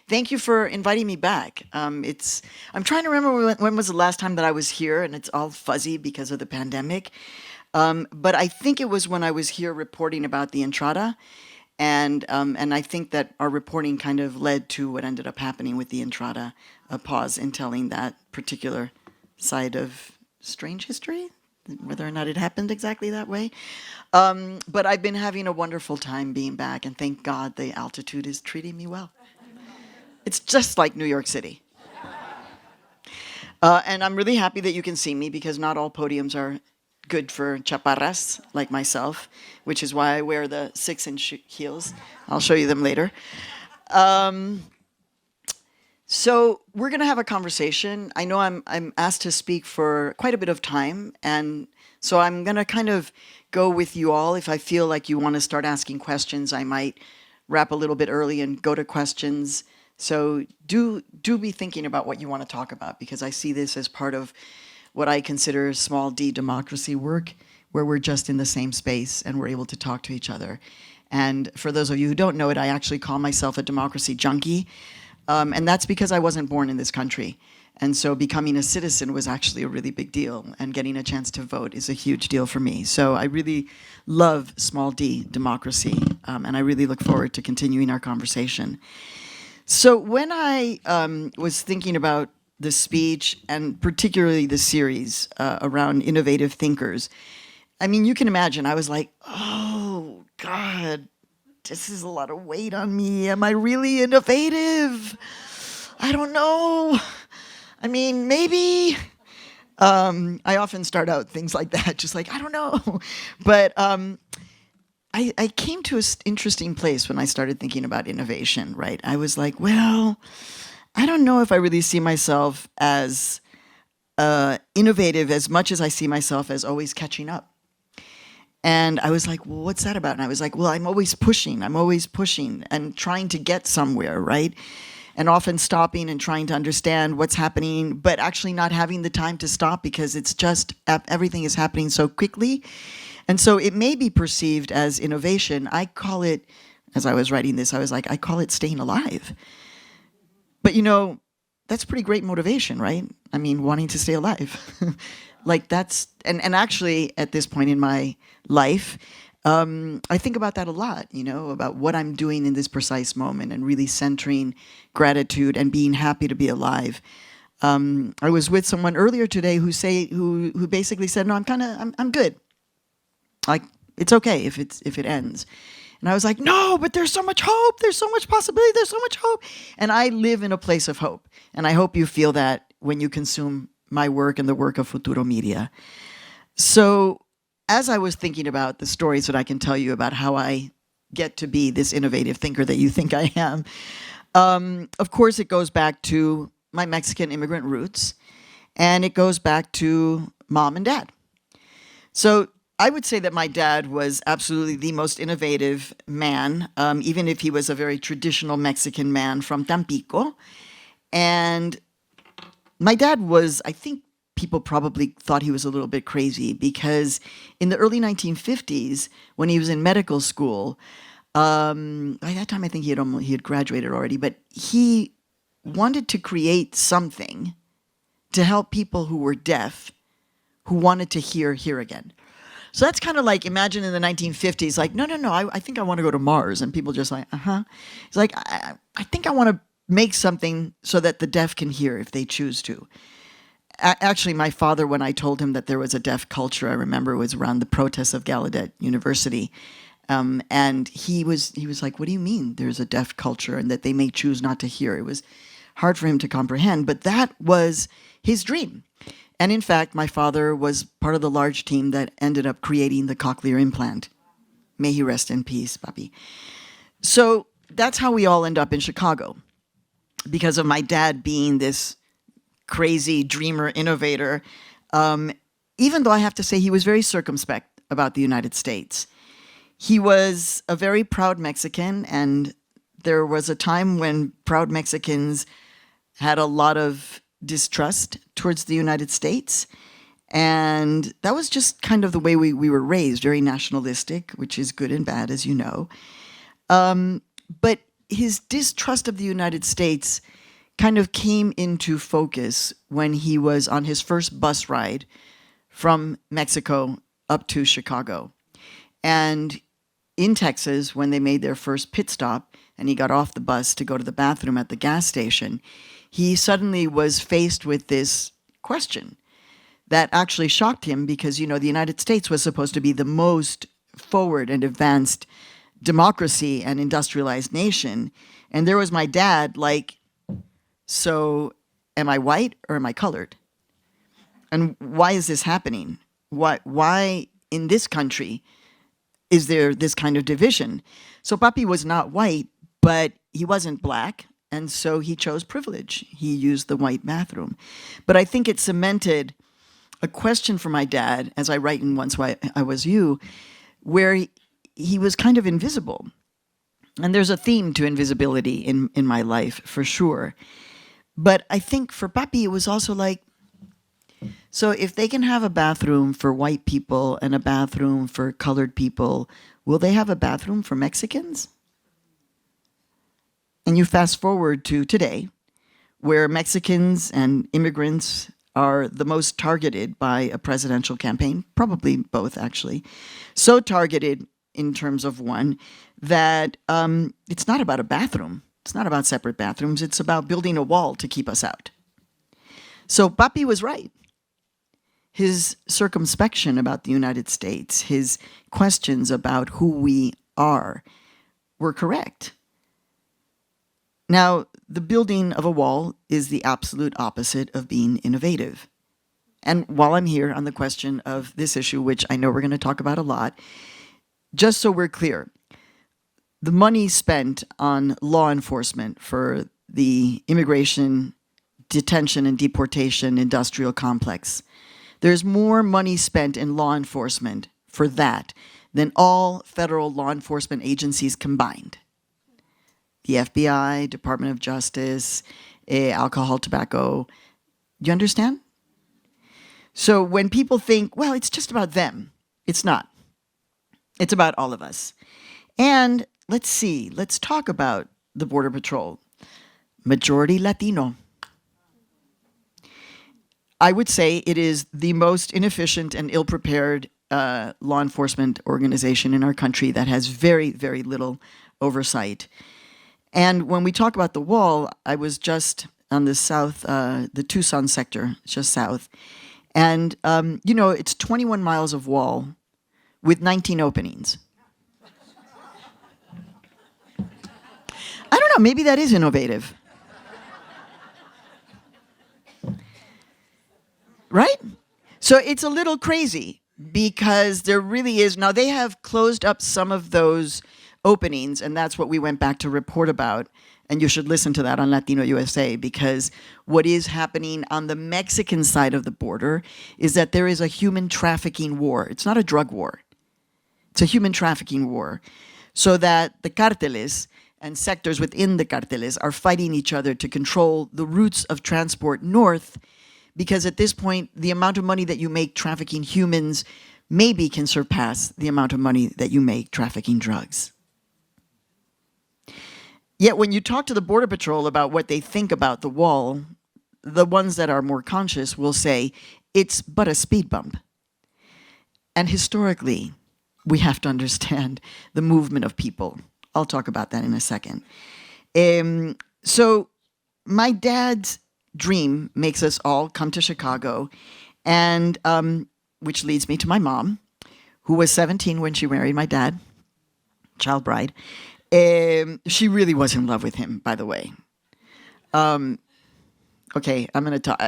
Thank you for inviting me back. I'm trying to remember when was the last time that I was here, and it's all fuzzy because of the pandemic. But I think it was when I was here reporting about the Entrada, and I think that our reporting kind of led to what ended up happening with the Entrada, a pause in telling that particular side of strange history, whether or not it happened exactly that way. But I've been having a wonderful time being back, and thank God the altitude is treating me well. It's just like New York City. And I'm really happy that you can see me because not all podiums are good for chaparras like myself, which is why I wear the 6-inch heels. I'll show you them later. So we're going to have a conversation. I know I'm asked to speak for quite a bit of time, and so I'm going to kind of go with you all. If I feel like you want to start asking questions, I might wrap a little bit early and go to questions. So do be thinking about what you want to talk about, because I see this as part of what I consider small d democracy work, where we're just in the same space and we're able to talk to each other. And for those of you who don't know it, I actually call myself a democracy junkie. And that's because I wasn't born in this country. And so becoming a citizen was actually a really big deal, and getting a chance to vote is a huge deal for me. So I really love small d democracy, and I really look forward to continuing our conversation. So when I was thinking about the speech, and particularly the series around innovative thinkers, I mean, you can imagine, I was like, oh, God, this is a lot of weight on me. Am I really innovative? I don't know. I mean, maybe. I often start out things like that, just like, I don't know. But I came to an interesting place when I started thinking about innovation, right? I was like, well, I don't know if I really see myself as innovative as much as I see myself as always catching up. And I was like, well, what's that about? And I was like, well, I'm always pushing and trying to get somewhere, right? And often stopping and trying to understand what's happening, but actually not having the time to stop because it's just everything is happening so quickly. And so it may be perceived as innovation. I call it, as I was writing this, I was like, I call it staying alive. But you know, that's pretty great motivation, right? I mean, wanting to stay alive. Like that's, and actually at this point in my life, I think about that a lot, you know, about what I'm doing in this precise moment and really centering gratitude and being happy to be alive. I was with someone earlier today who basically said, no, I'm good. Like, it's okay if it ends. And I was like, no, but there's so much hope. There's so much possibility. There's so much hope. And I live in a place of hope. And I hope you feel that when you consume my work and the work of Futuro Media. So as I was thinking about the stories that I can tell you about how I get to be this innovative thinker that you think I am, of course, it goes back to my Mexican immigrant roots. And it goes back to mom and dad. So I would say that my dad was absolutely the most innovative man, even if he was a very traditional Mexican man from Tampico. And my dad was, I think people probably thought he was a little bit crazy because in the early 1950s, when he was in medical school, by that time I think he had graduated already, but he wanted to create something to help people who were deaf, who wanted to hear again. So that's kind of like, imagine in the 1950s, like, no, I think I want to go to Mars. And people just like, It's like, I think I want to make something so that the deaf can hear if they choose to. Actually, my father, when I told him that there was a deaf culture, I remember it was around the protests of Gallaudet University. And he was like, what do you mean there's a deaf culture and that they may choose not to hear? It was hard for him to comprehend, but that was his dream. And in fact, my father was part of the large team that ended up creating the cochlear implant. May he rest in peace, papi. So that's how we all end up in Chicago, because of my dad being this crazy dreamer, innovator, even though I have to say he was very circumspect about the United States. He was a very proud Mexican, and there was a time when proud Mexicans had a lot of distrust towards the United States. And that was just kind of the way we were raised, very nationalistic, which is good and bad, as you know. But his distrust of the United States kind of came into focus when he was on his first bus ride from Mexico up to Chicago. And in Texas, when they made their first pit stop and he got off the bus to go to the bathroom at the gas station, he suddenly was faced with this question that actually shocked him because, you know, the United States was supposed to be the most forward and advanced democracy and industrialized nation. And there was my dad like, so am I white or am I colored? And why is this happening? Why in this country is there this kind of division? So Papi was not white, but he wasn't black. And so he chose privilege. He used the white bathroom. But I think it cemented a question for my dad, as I write in Once I Was You, where he was kind of invisible. And there's a theme to invisibility in my life, for sure. But I think for Papi, it was also like, so if they can have a bathroom for white people and a bathroom for colored people, will they have a bathroom for Mexicans? And you fast forward to today, where Mexicans and immigrants are the most targeted by a presidential campaign, probably both actually. So targeted in terms of one, that it's not about a bathroom. It's not about separate bathrooms. It's about building a wall to keep us out. So Papi was right. His circumspection about the United States, his questions about who we are, were correct. Now, the building of a wall is the absolute opposite of being innovative. And while I'm here on the question of this issue, which I know we're going to talk about a lot, just so we're clear, the money spent on law enforcement for the immigration, detention, and deportation industrial complex, there's more money spent in law enforcement for that than all federal law enforcement agencies combined. The FBI, Department of Justice, alcohol, tobacco. You understand? So when people think, well, it's just about them, it's not. It's about all of us. And let's talk about the Border Patrol. Majority Latino. I would say it is the most inefficient and ill-prepared law enforcement organization in our country that has very, very little oversight. And when we talk about the wall, I was just on the south, the Tucson sector, just south. And, it's 21 miles of wall with 19 openings. I don't know, maybe that is innovative. Right? So it's a little crazy because there really is, now they have closed up some of those openings, and that's what we went back to report about. And you should listen to that on Latino USA, because what is happening on the Mexican side of the border is that there is a human trafficking war. It's not a drug war. It's a human trafficking war. So that the carteles and sectors within the carteles are fighting each other to control the routes of transport north, because at this point, the amount of money that you make trafficking humans maybe can surpass the amount of money that you make trafficking drugs. Yet when you talk to the Border Patrol about what they think about the wall, the ones that are more conscious will say, it's but a speed bump. And historically, we have to understand the movement of people. I'll talk about that in a second. So my dad's dream makes us all come to Chicago, and which leads me to my mom, who was 17 when she married my dad, child bride. She really was in love with him, by the way. Okay, I'm going to talk.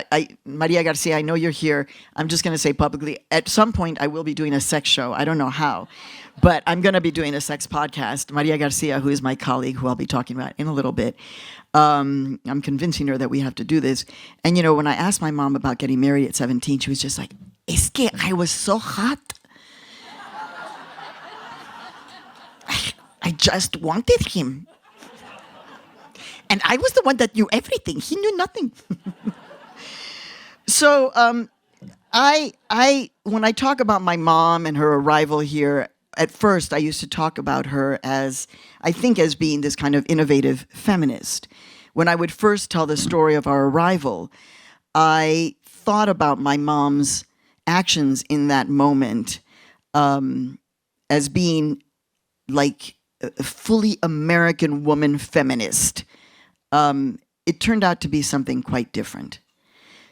Maria Garcia, I know you're here. I'm just going to say publicly, at some point I will be doing a sex show. I don't know how, but I'm going to be doing a sex podcast. Maria Garcia, who is my colleague, who I'll be talking about in a little bit, I'm convincing her that we have to do this. And, when I asked my mom about getting married at 17, she was just like, es que I was so hot. I just wanted him. And I was the one that knew everything. He knew nothing. So when I talk about my mom and her arrival here, at first I used to talk about her as, I think, as being this kind of innovative feminist. When I would first tell the story of our arrival, I thought about my mom's actions in that moment as being like a fully American woman feminist. It turned out to be something quite different.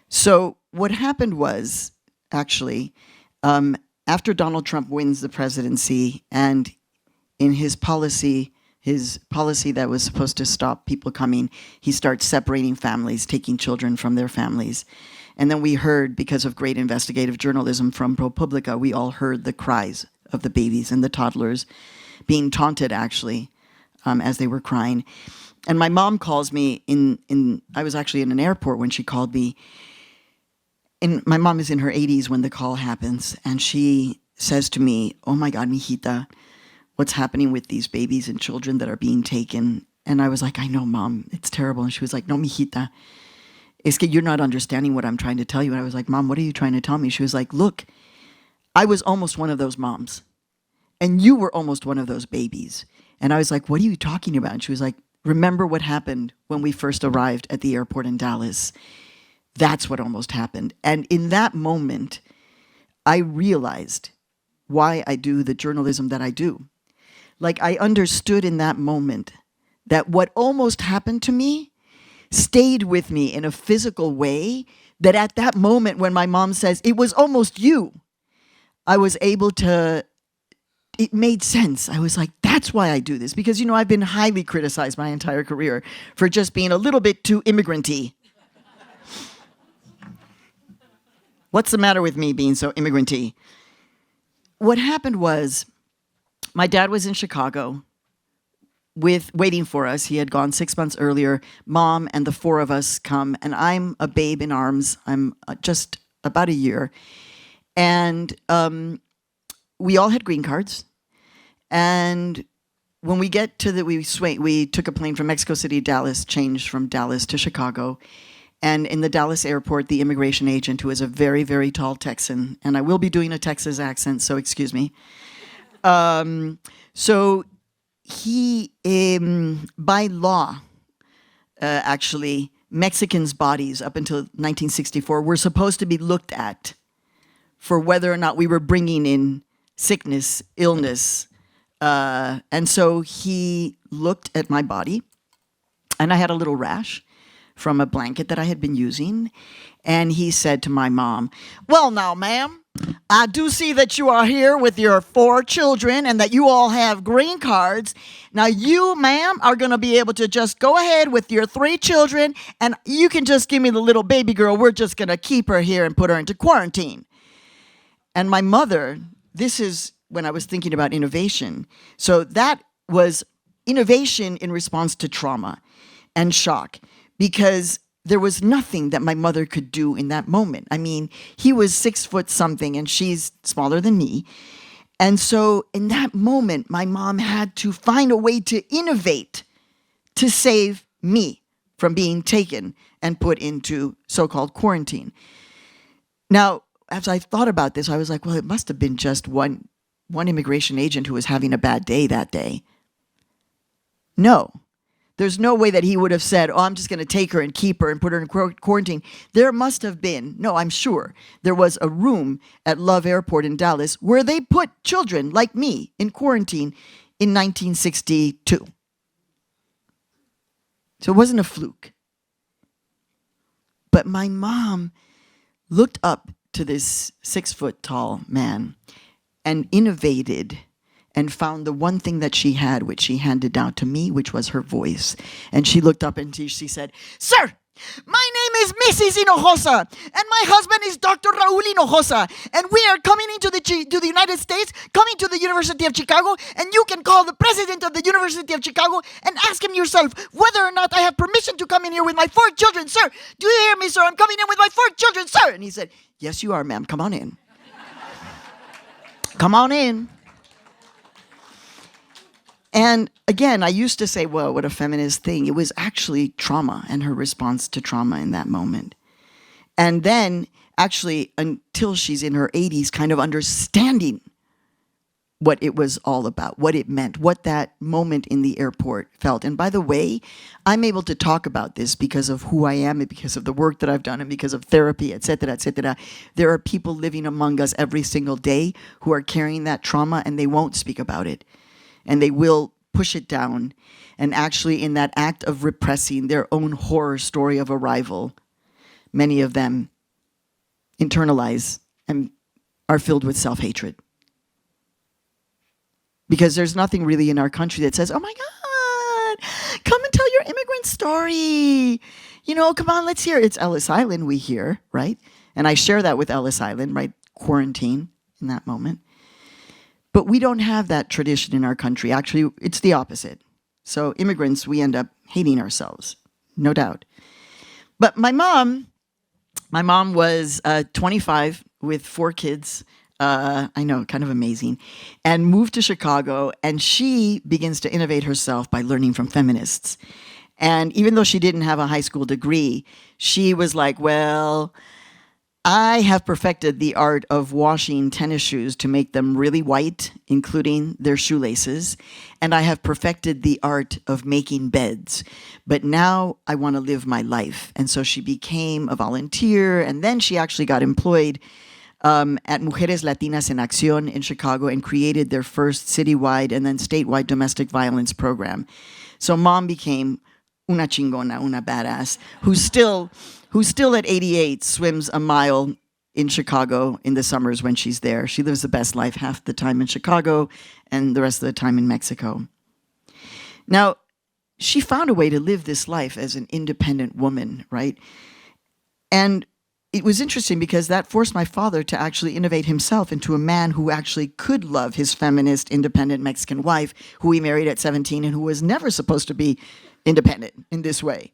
So what happened was, actually, after Donald Trump wins the presidency, and in his policy that was supposed to stop people coming, he starts separating families, taking children from their families. And then we heard, because of great investigative journalism from ProPublica, we all heard the cries of the babies and the toddlers being taunted, actually, as they were crying. And my mom calls me I was actually in an airport when she called me. And my mom is in her 80s when the call happens. And she says to me, "Oh my God, mijita, what's happening with these babies and children that are being taken?" And I was like, "I know, Mom, it's terrible." And she was like, "No, mijita, es que you're not understanding what I'm trying to tell you." And I was like, "Mom, what are you trying to tell me?" She was like, "Look, I was almost one of those moms. And you were almost one of those babies." And I was like, "What are you talking about?" And she was like, "Remember what happened when we first arrived at the airport in Dallas? That's what almost happened." And in that moment, I realized why I do the journalism that I do. Like, I understood in that moment that what almost happened to me stayed with me in a physical way, that at that moment when my mom says, "It was almost you," I was able to, it made sense. I was like, that's why I do this. Because, I've been highly criticized my entire career for just being a little bit too immigrant-y. What's the matter with me being so immigrant-y? What happened was, my dad was in Chicago waiting for us. He had gone 6 months earlier. Mom and the four of us come, and I'm a babe in arms. I'm just about a year. And we all had green cards. And when we get to we took a plane from Mexico City to Dallas, changed from Dallas to Chicago. And in the Dallas airport, the immigration agent, who is a very, very tall Texan, and I will be doing a Texas accent, so excuse me. So he, by law, actually, Mexicans' bodies up until 1964 were supposed to be looked at for whether or not we were bringing in sickness, illness. And so he looked at my body, and I had a little rash from a blanket that I had been using. And he said to my mom, "Well, now, ma'am, I do see that you are here with your 4 children and that you all have green cards. Now, you, ma'am, are going to be able to just go ahead with your 3 children, and you can just give me the little baby girl. We're just going to keep her here and put her into quarantine." And my mother, this is when I was thinking about innovation. So that was innovation in response to trauma and shock, because there was nothing that my mother could do in that moment. I mean, he was 6 foot something and she's smaller than me. And so in that moment, my mom had to find a way to innovate to save me from being taken and put into so-called quarantine. Now, as I thought about this, I was like, well, it must have been just one immigration agent who was having a bad day that day. No. There's no way that he would have said, "Oh, I'm just going to take her and keep her and put her in quarantine." There must have been, no, I'm sure, there was a room at Love Airport in Dallas where they put children like me in quarantine in 1962. So it wasn't a fluke. But my mom looked up to this 6 foot tall man and innovated and found the one thing that she had, which she handed down to me, which was her voice. And she looked up and she said, "Sir, my name is Mrs. Hinojosa, and my husband is Dr. Raul Hinojosa, and we are coming to the United States, coming to the University of Chicago, and you can call the president of the University of Chicago and ask him yourself whether or not I have permission to come in here with my 4 children, sir. Do you hear me, sir? I'm coming in with my 4 children, sir." And he said, "Yes, you are, ma'am. Come on in. Come on in." And again, I used to say, well, what a feminist thing. It was actually trauma and her response to trauma in that moment. And then, actually, until she's in her 80s, kind of understanding what it was all about, what it meant, what that moment in the airport felt. And by the way, I'm able to talk about this because of who I am and because of the work that I've done and because of therapy, et cetera, et cetera. There are people living among us every single day who are carrying that trauma and they won't speak about it. And they will push it down. And actually, in that act of repressing their own horror story of arrival, many of them internalize and are filled with self-hatred. Because there's nothing really in our country that says, oh my God, come and tell your immigrant story. You know, come on, let's hear it. It's Ellis Island we hear, right? And I share that with Ellis Island, right? Quarantine in that moment. But we don't have that tradition in our country. Actually, it's the opposite. So immigrants, we end up hating ourselves, no doubt. But my mom was 25 with 4 kids. I know, kind of amazing, and moved to Chicago, and she begins to innovate herself by learning from feminists. And even though she didn't have a high school degree, she was like, well, I have perfected the art of washing tennis shoes to make them really white, including their shoelaces, and I have perfected the art of making beds. But now I want to live my life. And so she became a volunteer, and then she actually got employed at Mujeres Latinas en Acción in Chicago and created their first citywide and then statewide domestic violence program. So mom became una chingona, una badass, who's still at 88 swims a mile in Chicago in the summers when she's there. She lives the best life half the time in Chicago and the rest of the time in Mexico. Now, she found a way to live this life as an independent woman, right? And it was interesting because that forced my father to actually innovate himself into a man who actually could love his feminist, independent Mexican wife, who he married at 17 and who was never supposed to be independent in this way.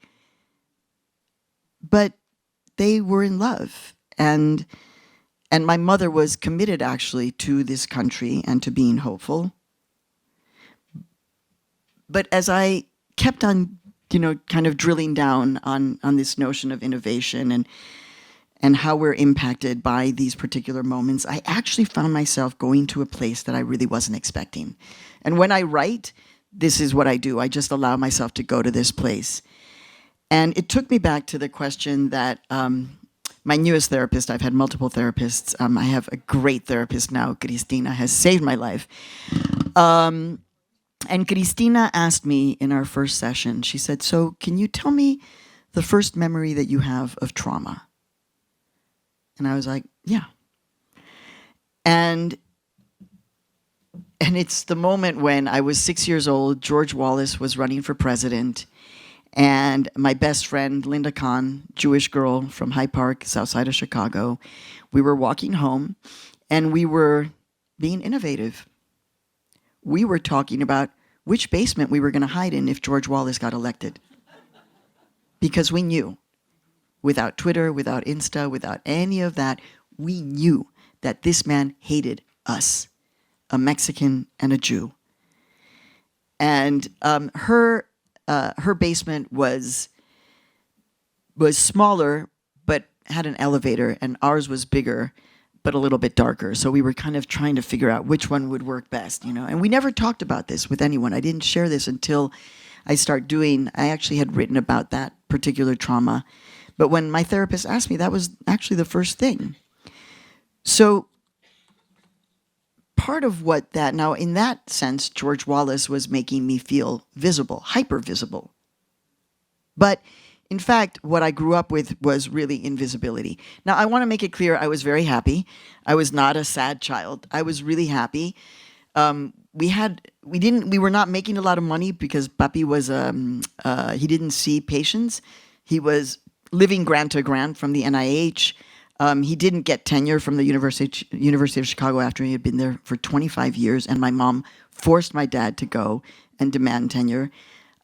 But they were in love. And my mother was committed actually to this country and to being hopeful. But as I kept on, kind of drilling down on this notion of innovation and how we're impacted by these particular moments, I actually found myself going to a place that I really wasn't expecting. And when I write, this is what I do. I just allow myself to go to this place. And it took me back to the question that my newest therapist, I've had multiple therapists. I have a great therapist now, Cristina, has saved my life. And Cristina asked me in our first session, she said, so can you tell me the first memory that you have of trauma? And I was like, yeah. And it's the moment when I was 6 years old, George Wallace was running for president, and my best friend, Linda Kahn, Jewish girl from Hyde Park, south side of Chicago, we were walking home, and we were being innovative. We were talking about which basement we were going to hide in if George Wallace got elected. Because we knew. Without Twitter, without Insta, without any of that, we knew that this man hated us, a Mexican and a Jew. And her basement was smaller, but had an elevator, and ours was bigger, but a little bit darker. So we were kind of trying to figure out which one would work best, And we never talked about this with anyone. I didn't share this until I actually had written about that particular trauma. But when my therapist asked me, that was actually the first thing. So part of what that, now in that sense, George Wallace was making me feel visible, hyper visible. But in fact, what I grew up with was really invisibility. Now, I want to make it clear, I was very happy. I was not a sad child. I was really happy. We were not making a lot of money because Papi was, he didn't see patients. He was living grant to grant from the NIH. He didn't get tenure from the University of Chicago after he had been there for 25 years, and my mom forced my dad to go and demand tenure.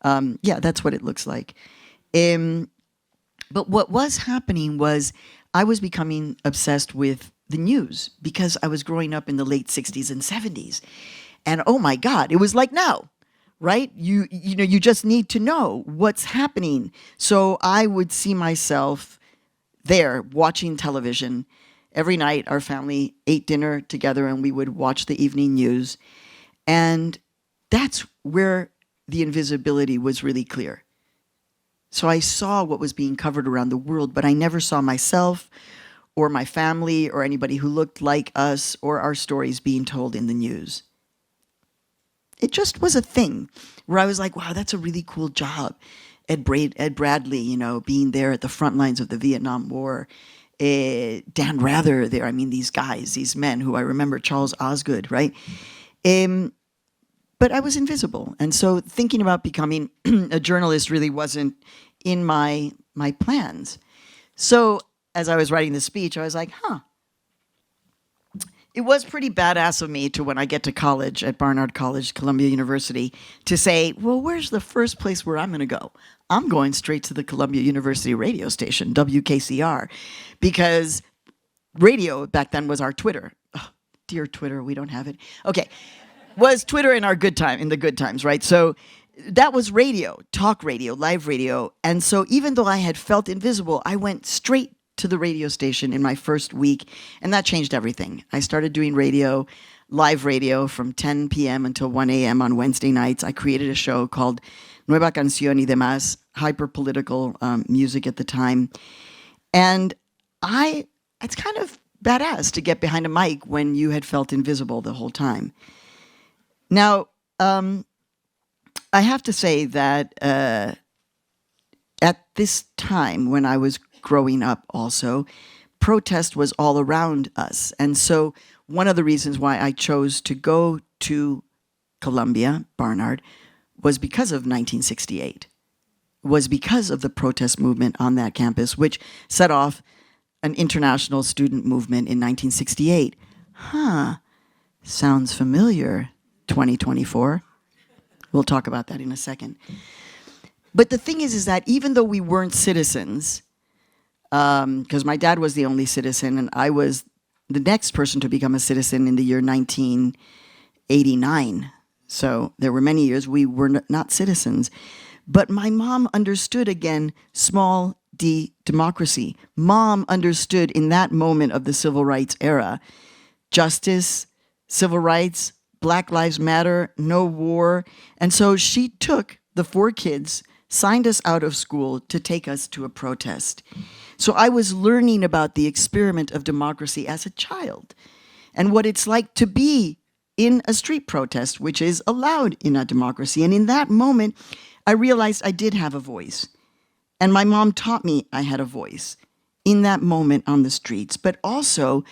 Yeah, that's what it looks like. But what was happening was I was becoming obsessed with the news because I was growing up in the late 60s and 70s. And oh my God, it was like now. Right? You just need to know what's happening. So I would see myself there watching television every night our family ate dinner together and we would watch the evening news. And that's where the invisibility was really clear. So I saw what was being covered around the world, but I never saw myself or my family or anybody who looked like us or our stories being told in the news. It just was a thing where I was like, wow, that's a really cool job. Ed Bradley, you know, being there at the front lines of the Vietnam War. Dan Rather there. I mean, these guys, these men who I remember, Charles Osgood, right? But I was invisible. And so thinking about becoming a journalist really wasn't in my plans. So as I was writing the speech, I was like, it was pretty badass of me to, when I get to college at Barnard College, Columbia University, to say, well, where's the first place where I'm going to go? I'm going straight to the Columbia University radio station, WKCR, because radio back then was our Twitter. Oh, dear Twitter, we don't have it. Okay, was Twitter in our good time, in the good times, right? So that was radio, talk radio, live radio. And so even though I had felt invisible, I went straight to the radio station in my first week, and that changed everything. I started doing radio, live radio, from 10 p.m. until 1 a.m. on Wednesday nights. I created a show called Nueva Canción y Demás, hyper-political music at the time. And it's kind of badass to get behind a mic when you had felt invisible the whole time. Now, I have to say that at this time when I was growing up also, protest was all around us. And so one of the reasons why I chose to go to Columbia, Barnard, was because of 1968, was because of the protest movement on that campus, which set off an international student movement in 1968. Sounds familiar, 2024. We'll talk about that in a second. But the thing is that even though we weren't citizens, because my dad was the only citizen and I was the next person to become a citizen in the year 1989. So there were many years we were not citizens. But my mom understood, again, small d democracy. Mom understood in that moment of the civil rights era, justice, civil rights, Black Lives Matter, no war. And so she took the 4 kids, signed us out of school to take us to a protest. So I was learning about the experiment of democracy as a child and what it's like to be in a street protest, which is allowed in a democracy. And in that moment, I realized I did have a voice. And my mom taught me I had a voice in that moment on the streets. But also,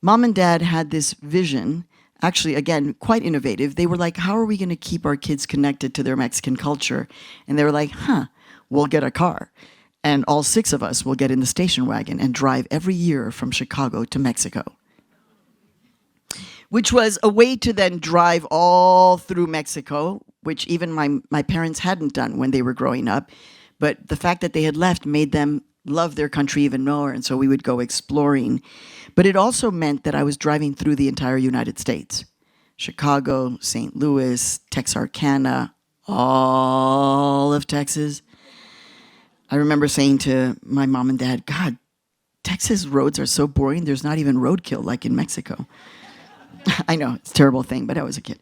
Mom and Dad had this vision, actually, again, quite innovative. They were like, how are we going to keep our kids connected to their Mexican culture? And they were like, we'll get a car. And all 6 of us will get in the station wagon and drive every year from Chicago to Mexico. Which was a way to then drive all through Mexico, which even my parents hadn't done when they were growing up. But the fact that they had left made them love their country even more, and so we would go exploring. But it also meant that I was driving through the entire United States. Chicago, St. Louis, Texarkana, all of Texas. I remember saying to my mom and dad, God, Texas roads are so boring, there's not even roadkill like in Mexico. I know, it's a terrible thing, but I was a kid.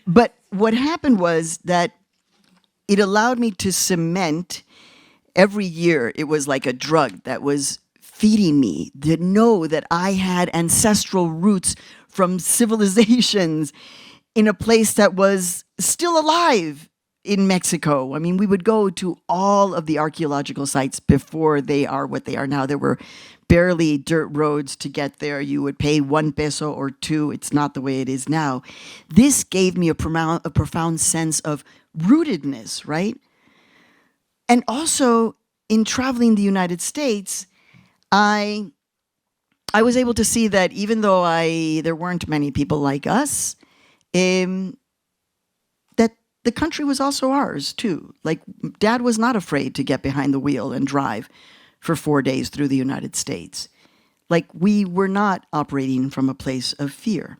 But what happened was that it allowed me to cement every year. It was like a drug that was feeding me, to know that I had ancestral roots from civilizations in a place that was still alive in Mexico. I mean, we would go to all of the archaeological sites before they are what they are now. There were barely dirt roads to get there. You would pay 1 peso or 2. It's not the way it is now. This gave me a profound sense of rootedness, right? And also, in traveling the United States, I was able to see that even though there weren't many people like us, that the country was also ours too. Like, Dad was not afraid to get behind the wheel and drive for 4 days through the United States. Like, we were not operating from a place of fear.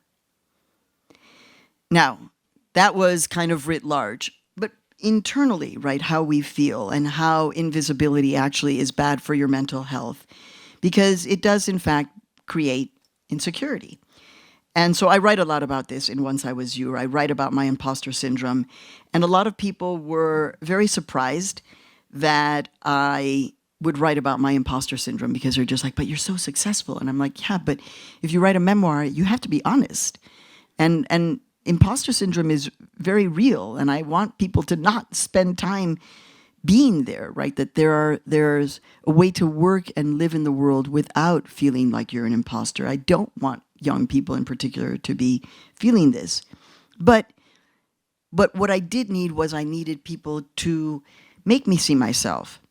Now, that was kind of writ large, but internally, right, how we feel and how invisibility actually is bad for your mental health, because it does, in fact, create insecurity. And so I write a lot about this in Once I Was You. I write about my imposter syndrome. And a lot of people were very surprised that I would write about my imposter syndrome, because they're just like, but you're so successful. And I'm like, yeah, but if you write a memoir, you have to be honest. And imposter syndrome is very real. And I want people to not spend time being there, right? That there's a way to work and live in the world without feeling like you're an imposter. I don't want young people in particular to be feeling this. But what I did need was I needed people to make me see myself.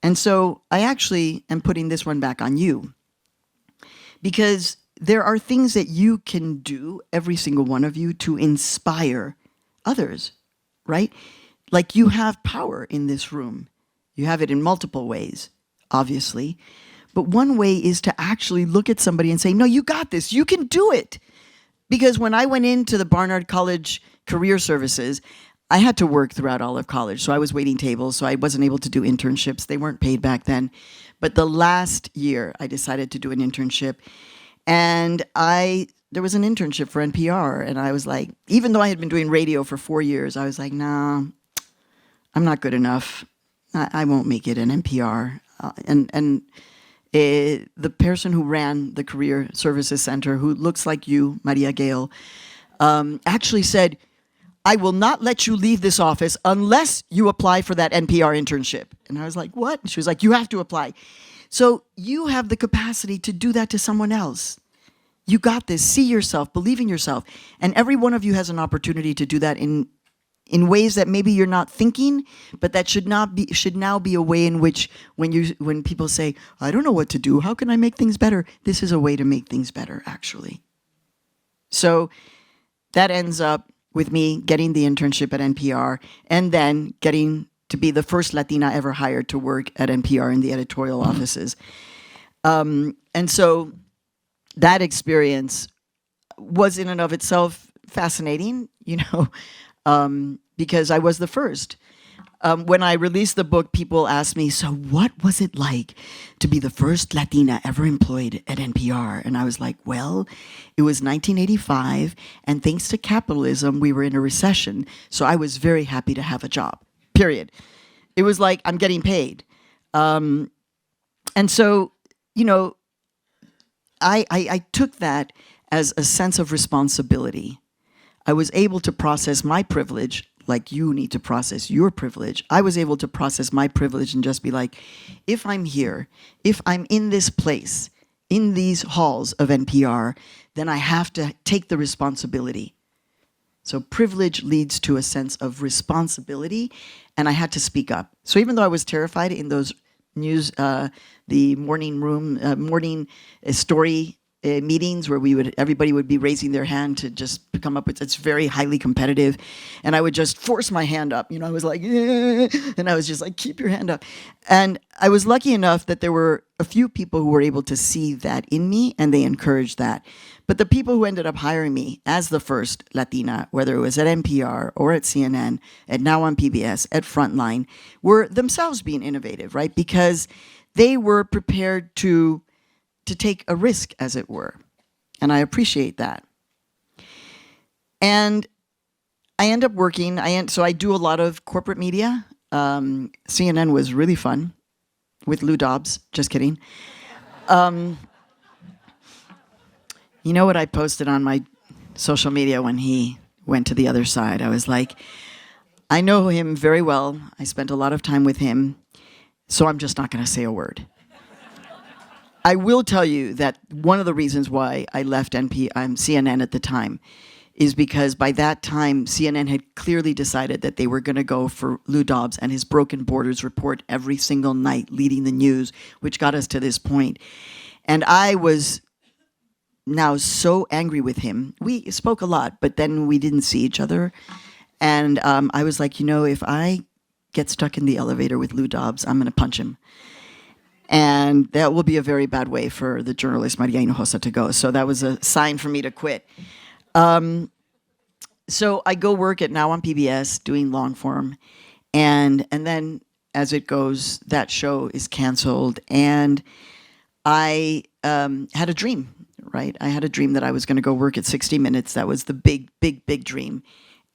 And so I actually am putting this one back on you, because there are things that you can do, every single one of you, to inspire others, right? Like, you have power in this room. You have it in multiple ways, obviously. But one way is to actually look at somebody and say, no, you got this. You can do it. Because when I went into the Barnard College Career Services, I had to work throughout all of college. So I was waiting tables, so I wasn't able to do internships. They weren't paid back then. But the last year, I decided to do an internship. And there was an internship for NPR. And I was like, even though I had been doing radio for 4 years, I was like, nah, I'm not good enough. I won't make it in NPR. The person who ran the Career Services Center, who looks like you, Maria Gale, actually said, I will not let you leave this office unless you apply for that NPR internship. And I was like, what? And she was like, you have to apply. So you have the capacity to do that to someone else. You got this. See yourself, believe in yourself. And every one of you has an opportunity to do that in ways that maybe you're not thinking, but that should now be a way in which when people say, I don't know what to do, how can I make things better? This is a way to make things better, actually. So that ends up with me getting the internship at NPR, and then getting to be the first Latina ever hired to work at NPR in the editorial offices. And so that experience was in and of itself fascinating, because I was the first. When I released the book, people asked me, so what was it like to be the first Latina ever employed at NPR? And I was like, well, it was 1985, and thanks to capitalism, we were in a recession. So I was very happy to have a job, period. It was like, I'm getting paid. And so, I took that as a sense of responsibility. I was able to process my privilege like you need to process your privilege. I was able to process my privilege and just be like, if I'm here, if I'm in this place, in these halls of NPR, then I have to take the responsibility. So privilege leads to a sense of responsibility, and I had to speak up. So even though I was terrified in those the morning story meetings where everybody would be raising their hand to just come up with, it's very highly competitive, and I would just force my hand up. I was like, and I was just like, keep your hand up. And I was lucky enough that there were a few people who were able to see that in me, and they encouraged that. But the people who ended up hiring me as the first Latina, whether it was at NPR or at CNN, at Now on PBS, at Frontline, were themselves being innovative, right? Because they were prepared to take a risk, as it were. And I appreciate that. And I end up working, so I do a lot of corporate media. CNN was really fun with Lou Dobbs, just kidding. You know what I posted on my social media when he went to the other side? I was like, I know him very well. I spent a lot of time with him, so I'm just not going to say a word. I will tell you that one of the reasons why I left CNN at the time is because by that time, CNN had clearly decided that they were going to go for Lou Dobbs and his Broken Borders report every single night leading the news, which got us to this point. And I was now so angry with him. We spoke a lot, but then we didn't see each other. And I was like, if I get stuck in the elevator with Lou Dobbs, I'm going to punch him. And that will be a very bad way for the journalist Maria Hinojosa to go. So that was a sign for me to quit. So I go work at Now on PBS doing long form. And then as it goes, that show is canceled. And I had a dream, right? I had a dream that I was going to go work at 60 Minutes. That was the big, big, big dream.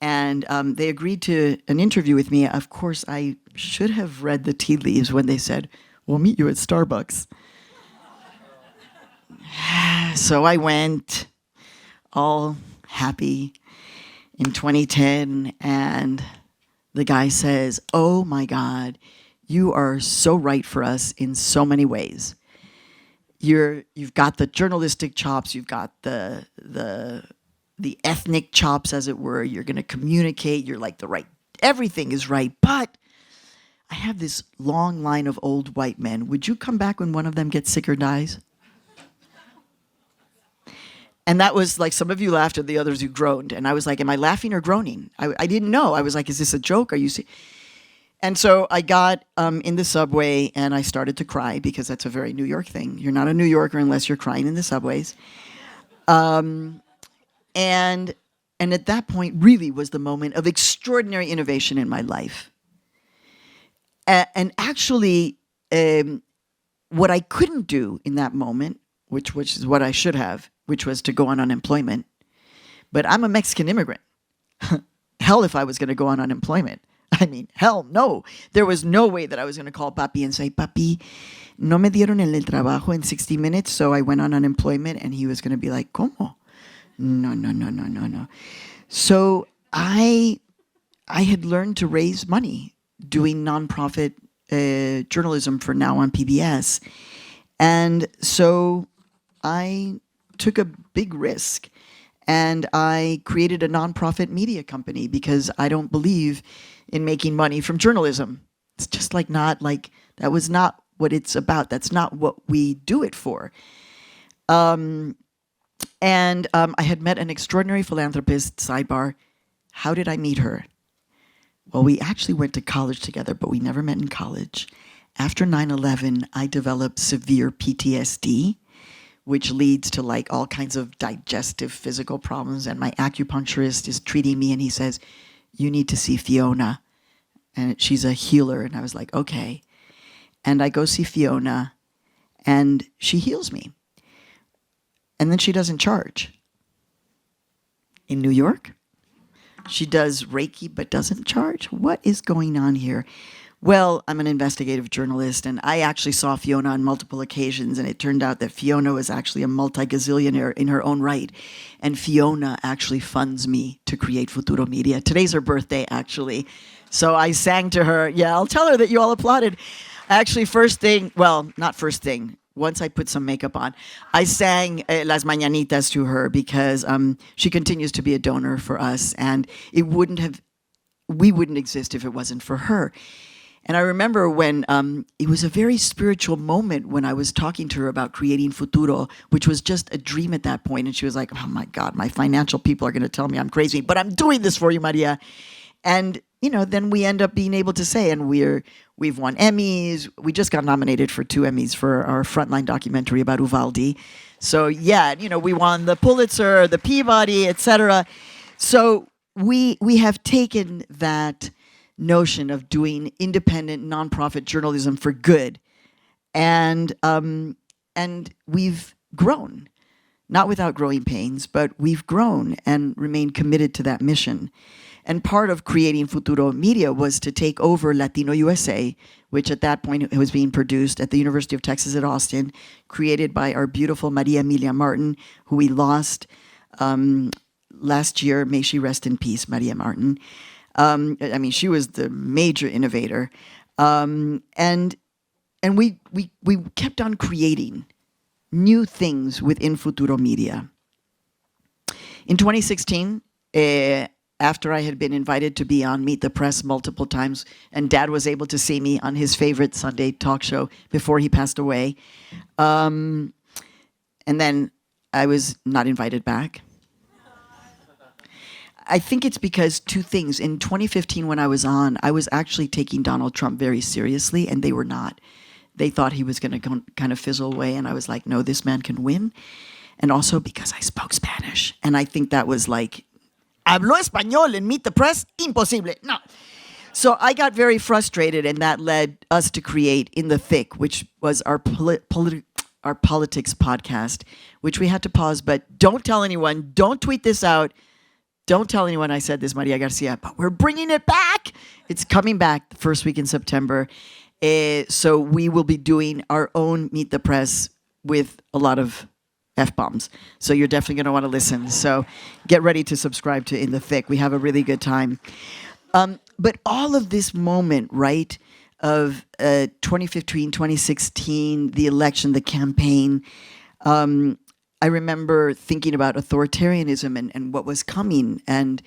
And they agreed to an interview with me. Of course, I should have read the tea leaves when they said, "We'll meet you at Starbucks." So I went, all happy, in 2010, and the guy says, "Oh my God, you are so right for us in so many ways. You've got the journalistic chops, you've got the ethnic chops, as it were. You're going to communicate. You're like the right. Everything is right. But I have this long line of old white men. Would you come back when one of them gets sick or dies?" And that was like, some of you laughed and the others you groaned. And I was like, am I laughing or groaning? I didn't know. I was like, is this a joke? Are you see? And so I got in the subway and I started to cry, because that's a very New York thing. You're not a New Yorker unless you're crying in the subways. And at that point really was the moment of extraordinary innovation in my life. And actually, what I couldn't do in that moment, which is what I should have, which was to go on unemployment. But I'm a Mexican immigrant. Hell if I was going to go on unemployment. I mean, hell no. There was no way that I was going to call Papi and say, "Papi, no me dieron el trabajo in 60 Minutes, so I went on unemployment." And he was going to be like, "¿Cómo?" No. So I had learned to raise money doing nonprofit journalism for Now on PBS. And so I took a big risk and I created a nonprofit media company, because I don't believe in making money from journalism. It's just like, not like, that was not what it's about. That's not what we do it for. I had met an extraordinary philanthropist, sidebar. How did I meet her? Well, we actually went to college together, but we never met in college. After 9/11, I developed severe PTSD, which leads to like all kinds of digestive, physical problems. And my acupuncturist is treating me and he says, "You need to see Fiona. And she's a healer." And I was like, okay. And I go see Fiona and she heals me. And then she doesn't charge. In New York, she does Reiki but doesn't charge. What is going on here? Well, I'm an investigative journalist, and I actually saw Fiona on multiple occasions, and it turned out that Fiona was actually a multi-gazillionaire in her own right. And Fiona actually funds me to create Futuro Media. Today's her birthday, actually. So I sang to her. Yeah, I'll tell her that you all applauded. Actually, first thing, well, not first thing. Once I put some makeup on, I sang Las Mañanitas to her, because she continues to be a donor for us, and we wouldn't exist if it wasn't for her. And I remember when it was a very spiritual moment when I was talking to her about creating Futuro, which was just a dream at that point. And she was like, "Oh my God, my financial people are going to tell me I'm crazy, but I'm doing this for you, Maria." And, then we end up being able to say, and we've won Emmys. We just got nominated for 2 Emmys for our Frontline documentary about Uvalde. So yeah, we won the Pulitzer, the Peabody, etc. So we have taken that notion of doing independent nonprofit journalism for good, and we've grown, not without growing pains, but we've grown and remained committed to that mission. And part of creating Futuro Media was to take over Latino USA, which at that point was being produced at the University of Texas at Austin, created by our beautiful Maria Emilia Martin, who we lost last year. May she rest in peace, Maria Martin. She was the major innovator. And we kept on creating new things within Futuro Media. In 2016, after I had been invited to be on Meet the Press multiple times, and Dad was able to see me on his favorite Sunday talk show before he passed away, and then I was not invited back. I think it's because 2 things. In 2015, when I was on, I was actually taking Donald Trump very seriously, and they were not. They thought he was going to kind of fizzle away, and I was like, no, this man can win. And also because I spoke Spanish. And I think that was like, habló español and Meet the Press? Imposible. No. So I got very frustrated, and that led us to create In the Thick, which was our our politics podcast, which we had to pause, but don't tell anyone, don't tweet this out. Don't tell anyone I said this, Maria Garcia, but we're bringing it back. It's coming back the first week in September. So we will be doing our own Meet the Press with a lot of F-bombs. So you're definitely going to want to listen. So get ready to subscribe to In the Thick. We have a really good time. But all of this moment, right, of 2015, 2016, the election, the campaign, I remember thinking about authoritarianism and what was coming and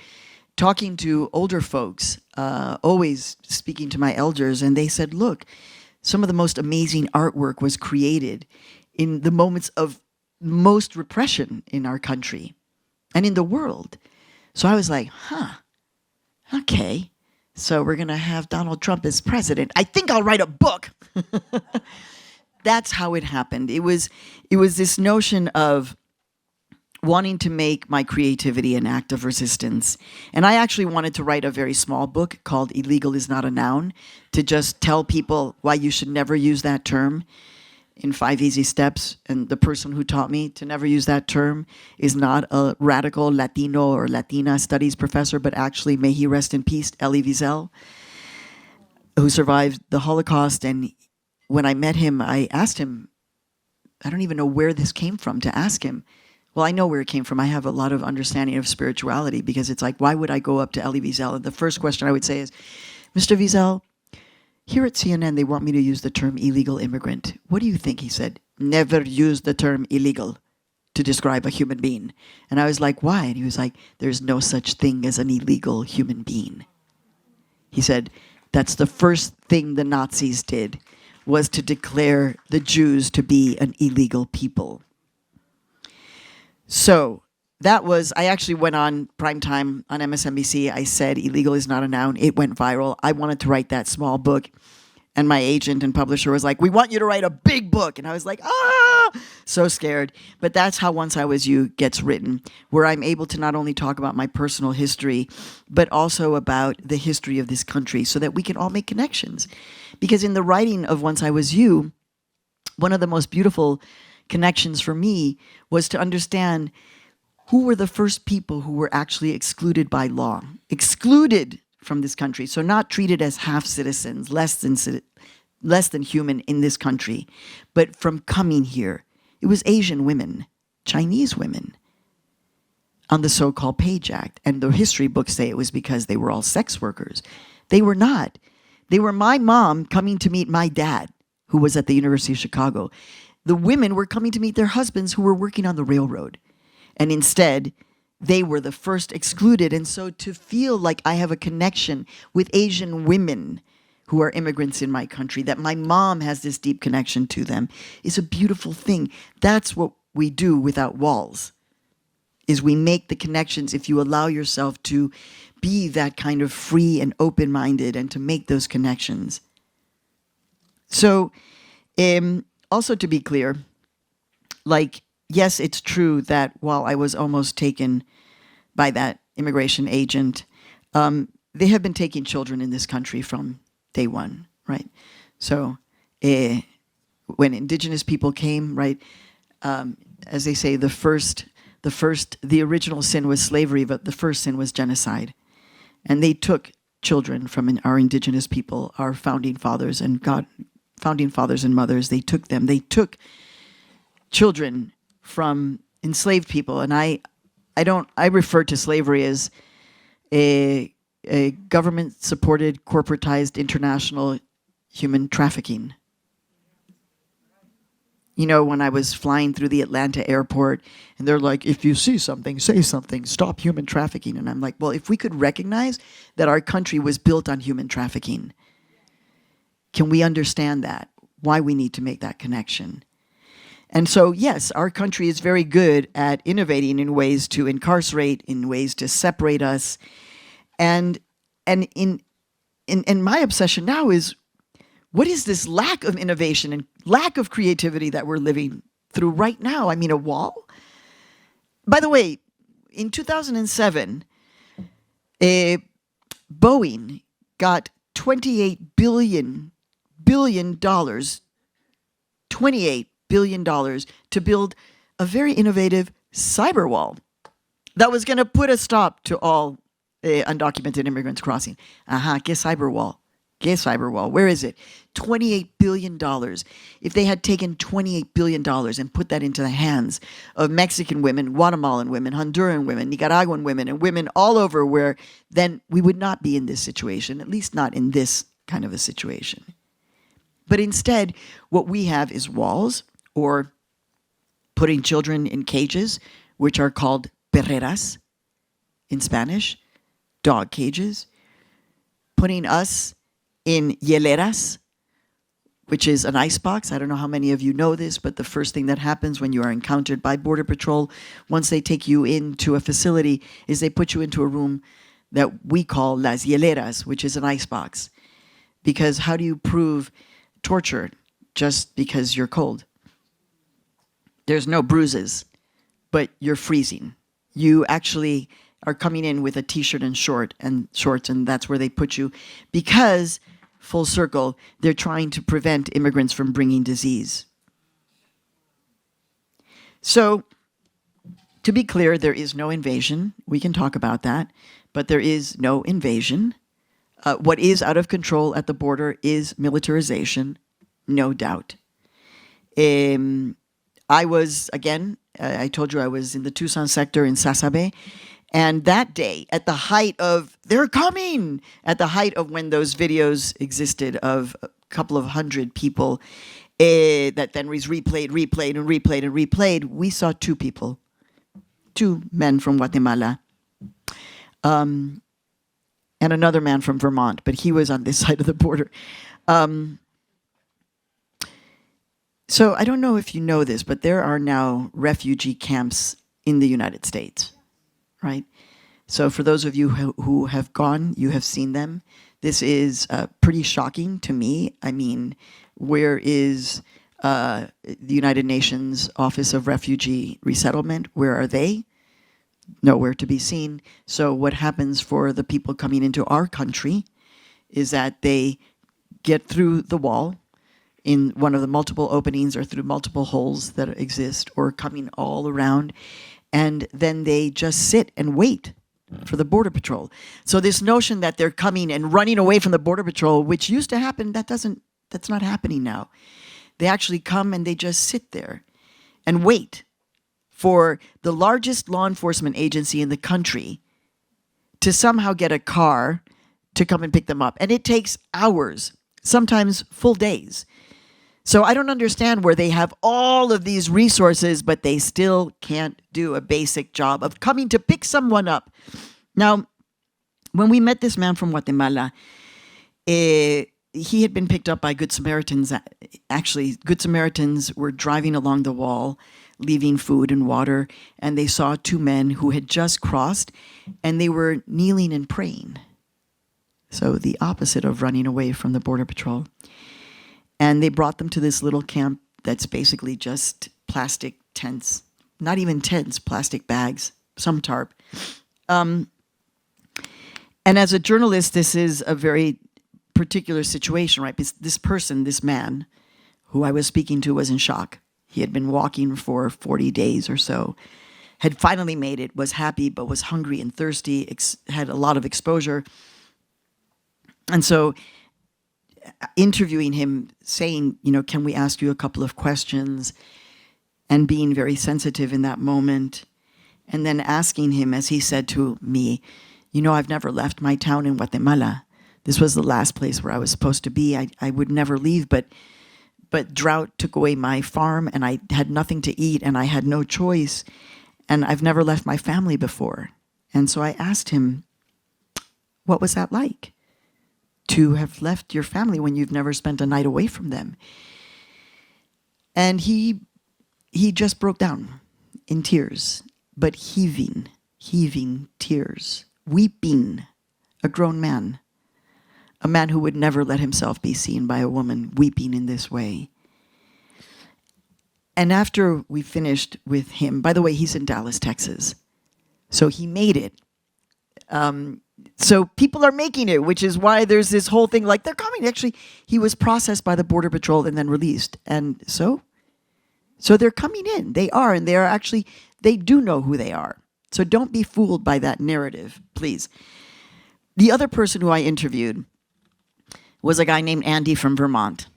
talking to older folks, always speaking to my elders, and they said, look, some of the most amazing artwork was created in the moments of most repression in our country and in the world. So I was like, okay, so we're going to have Donald Trump as president. I think I'll write a book. That's how it happened. It was this notion of wanting to make my creativity an act of resistance. And I actually wanted to write a very small book called Illegal is Not a Noun, to just tell people why you should never use that term in 5 easy steps. And the person who taught me to never use that term is not a radical Latino or Latina studies professor, but actually, may he rest in peace, Elie Wiesel, who survived the Holocaust. And when I met him, I asked him, I don't even know where this came from to ask him. Well, I know where it came from. I have a lot of understanding of spirituality, because it's like, why would I go up to Elie Wiesel? And the first question I would say is, Mr. Wiesel, here at CNN, they want me to use the term illegal immigrant. What do you think? He said, never use the term illegal to describe a human being. And I was like, why? And he was like, there's no such thing as an illegal human being. He said, that's the first thing the Nazis did, was to declare the Jews to be an illegal people. So that was, I actually went on primetime on MSNBC. I said, illegal is not a noun. It went viral. I wanted to write that small book. And my agent and publisher was like, we want you to write a big book. And I was like, so scared. But that's how Once I Was You gets written, where I'm able to not only talk about my personal history, but also about the history of this country, so that we can all make connections. Because in the writing of Once I Was You, one of the most beautiful connections for me was to understand who were the first people who were actually excluded by law, excluded from this country. So not treated as half citizens, less than human in this country, but from coming here. It was Asian women, Chinese women, on the so-called Page Act. And the history books say it was because they were all sex workers. They were not. They were my mom coming to meet my dad, who was at the University of Chicago. The women were coming to meet their husbands who were working on the railroad. And instead, they were the first excluded. And so to feel like I have a connection with Asian women who are immigrants in my country, that my mom has this deep connection to them, is a beautiful thing. That's what we do without walls, is we make the connections if you allow yourself to be that kind of free and open-minded and to make those connections. So, also to be clear, like, yes, it's true that while I was almost taken by that immigration agent, they have been taking children in this country from day one, right? So when indigenous people came, right, as they say, the original sin was slavery, but the first sin was genocide. And they took children from our indigenous people, our founding fathers and mothers. They took them. They took children from enslaved people. And I refer to slavery as a government-supported, corporatized, international human trafficking. You know, when I was flying through the Atlanta airport, and they're like, if you see something, say something, stop human trafficking. And I'm like, well, if we could recognize that our country was built on human trafficking, can we understand that? Why we need to make that connection? And so, yes, our country is very good at innovating in ways to incarcerate, in ways to separate us. And in my obsession now is, what is this lack of innovation and lack of creativity that we're living through right now? I mean, a wall? By the way, in 2007, Boeing got $28 billion, 28 billion to build a very innovative cyber wall that was going to put a stop to all undocumented immigrants crossing. ¿Qué cyber wall? ¿Qué cyber wall? Where is it? $28 billion. If they had taken $28 billion and put that into the hands of Mexican women, Guatemalan women, Honduran women, Nicaraguan women, and women all over, where then we would not be in this situation, at least not in this kind of a situation. But instead, what we have is walls, or putting children in cages, which are called perreras in Spanish, dog cages, putting us in hieleras, which is an icebox. I don't know how many of you know this, but the first thing that happens when you are encountered by Border Patrol, once they take you into a facility, is they put you into a room that we call las hieleras, which is an icebox. Because how do you prove torture just because you're cold? There's no bruises, but you're freezing. You actually are coming in with a t-shirt and shorts, and that's where they put you, because, full circle, they're trying to prevent immigrants from bringing disease. So, to be clear, there is no invasion. We can talk about that, but there is no invasion. What is out of control at the border is militarization, no doubt. I was, again, I told you I was in the Tucson sector in Sasabe, and that day, at the height of, they're coming, at the height of when those videos existed of a couple of hundred people that then was replayed, we saw two people, two men from Guatemala, and another man from Vermont, but he was on this side of the border. So I don't know if you know this, but there are now refugee camps in the United States, right? So for those of you who have gone, you have seen them. This is pretty shocking to me. I mean, where is the United Nations Office of Refugee Resettlement? Where are they? Nowhere to be seen. So what happens for the people coming into our country is that they get through the wall in one of the multiple openings or through multiple holes that exist, or coming all around, and then they just sit and wait for the Border Patrol. So this notion that they're coming and running away from the Border Patrol, which used to happen, that's not happening now. They actually come and they just sit there and wait for the largest law enforcement agency in the country to somehow get a car to come and pick them up. And it takes hours, sometimes full days. So I don't understand where they have all of these resources, but they still can't do a basic job of coming to pick someone up. Now, when we met this man from Guatemala, he had been picked up by Good Samaritans. Actually, Good Samaritans were driving along the wall, leaving food and water, and they saw two men who had just crossed, and they were kneeling and praying. So the opposite of running away from the Border Patrol. And they brought them to this little camp that's basically just plastic tents. Not even tents, plastic bags, some tarp. And as a journalist, this is a very particular situation, right? Because this person, this man, who I was speaking to, was in shock. He had been walking for 40 days or so, had finally made it, was happy, but was hungry and thirsty, had a lot of exposure. And so interviewing him, saying, you know, can we ask you a couple of questions, and being very sensitive in that moment, and then asking him, as he said to me, you know, I've never left my town in Guatemala. This was the last place where I was supposed to be. I would never leave, but drought took away my farm, and I had nothing to eat, and I had no choice, and I've never left my family before. And so I asked him, what was that like, to have left your family when you've never spent a night away from them? And he just broke down in tears, but heaving tears, weeping, a grown man, a man who would never let himself be seen by a woman weeping in this way. And after we finished with him, by the way, he's in Dallas, Texas, so he made it. So people are making it, which is why there's this whole thing like they're coming. Actually, he was processed by the Border Patrol and then released. And so So they're coming in. They are, and they are actually, they do know who they are. So don't be fooled by that narrative, please. The other person who I interviewed was a guy named Andy from Vermont.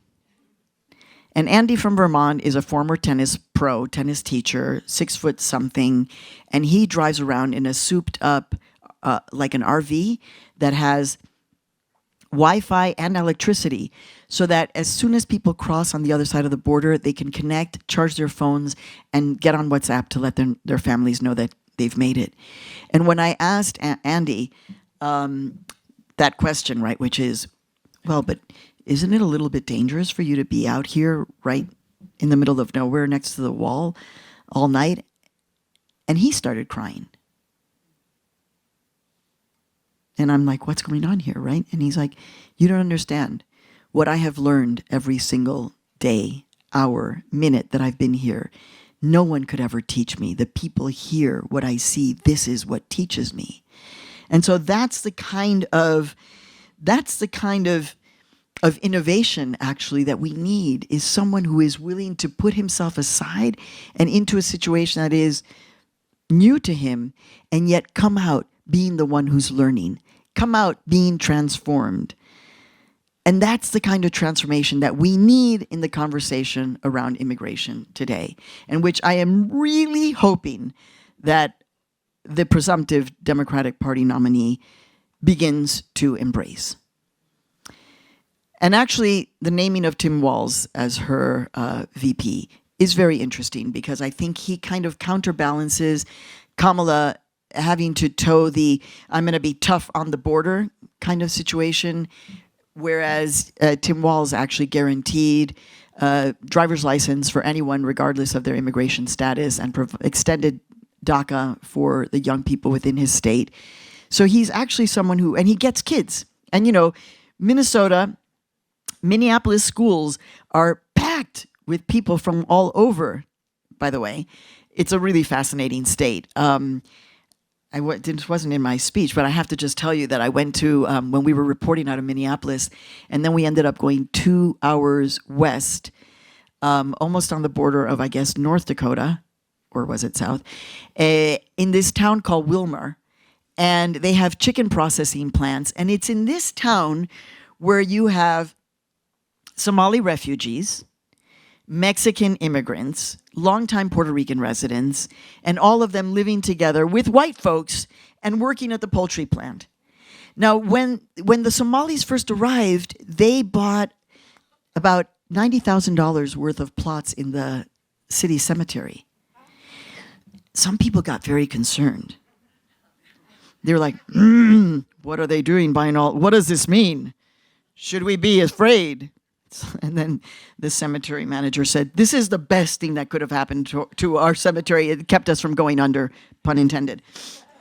And Andy from Vermont is a former tennis pro, tennis teacher, 6 foot something, and he drives around in a souped up, like an RV that has Wi-Fi and electricity, so that as soon as people cross on the other side of the border, they can connect, charge their phones, and get on WhatsApp to let their families know that they've made it. And when I asked Andy that question, right, which is, well, but isn't it a little bit dangerous for you to be out here right in the middle of nowhere next to the wall all night? And he started crying. And I'm like, what's going on here, right? And he's like, you don't understand. What I have learned every single day, hour, minute that I've been here, no one could ever teach me. The people here, what I see, this is what teaches me. And so that's the kind of innovation, actually, that we need, is someone who is willing to put himself aside and into a situation that is new to him, and yet come out being the one who's learning, come out being transformed. And that's the kind of transformation that we need in the conversation around immigration today, and which I am really hoping that the presumptive Democratic Party nominee begins to embrace. And actually, the naming of Tim Walz as her VP is very interesting, because I think he kind of counterbalances Kamala having to toe the I'm going to be tough on the border kind of situation, whereas Tim Walz actually guaranteed driver's license for anyone regardless of their immigration status, and extended DACA for the young people within his state. So he's actually someone who, and he gets kids. And you know, Minneapolis schools are packed with people from all over, by the way. It's a really fascinating state. This wasn't in my speech, but I have to just tell you that I went to, when we were reporting out of Minneapolis, and then we ended up going 2 hours west, almost on the border of, I guess, North Dakota, or was it south, in this town called Wilmer. And they have chicken processing plants. And it's in this town where you have Somali refugees, Mexican immigrants, longtime Puerto Rican residents, and all of them living together with white folks and working at the poultry plant. Now, when the Somalis first arrived, they bought about $90,000 worth of plots in the city cemetery. Some people got very concerned. They were like, what are they doing buying all, what does this mean? Should we be afraid? And then the cemetery manager said, this is the best thing that could have happened to our cemetery. It kept us from going under, pun intended.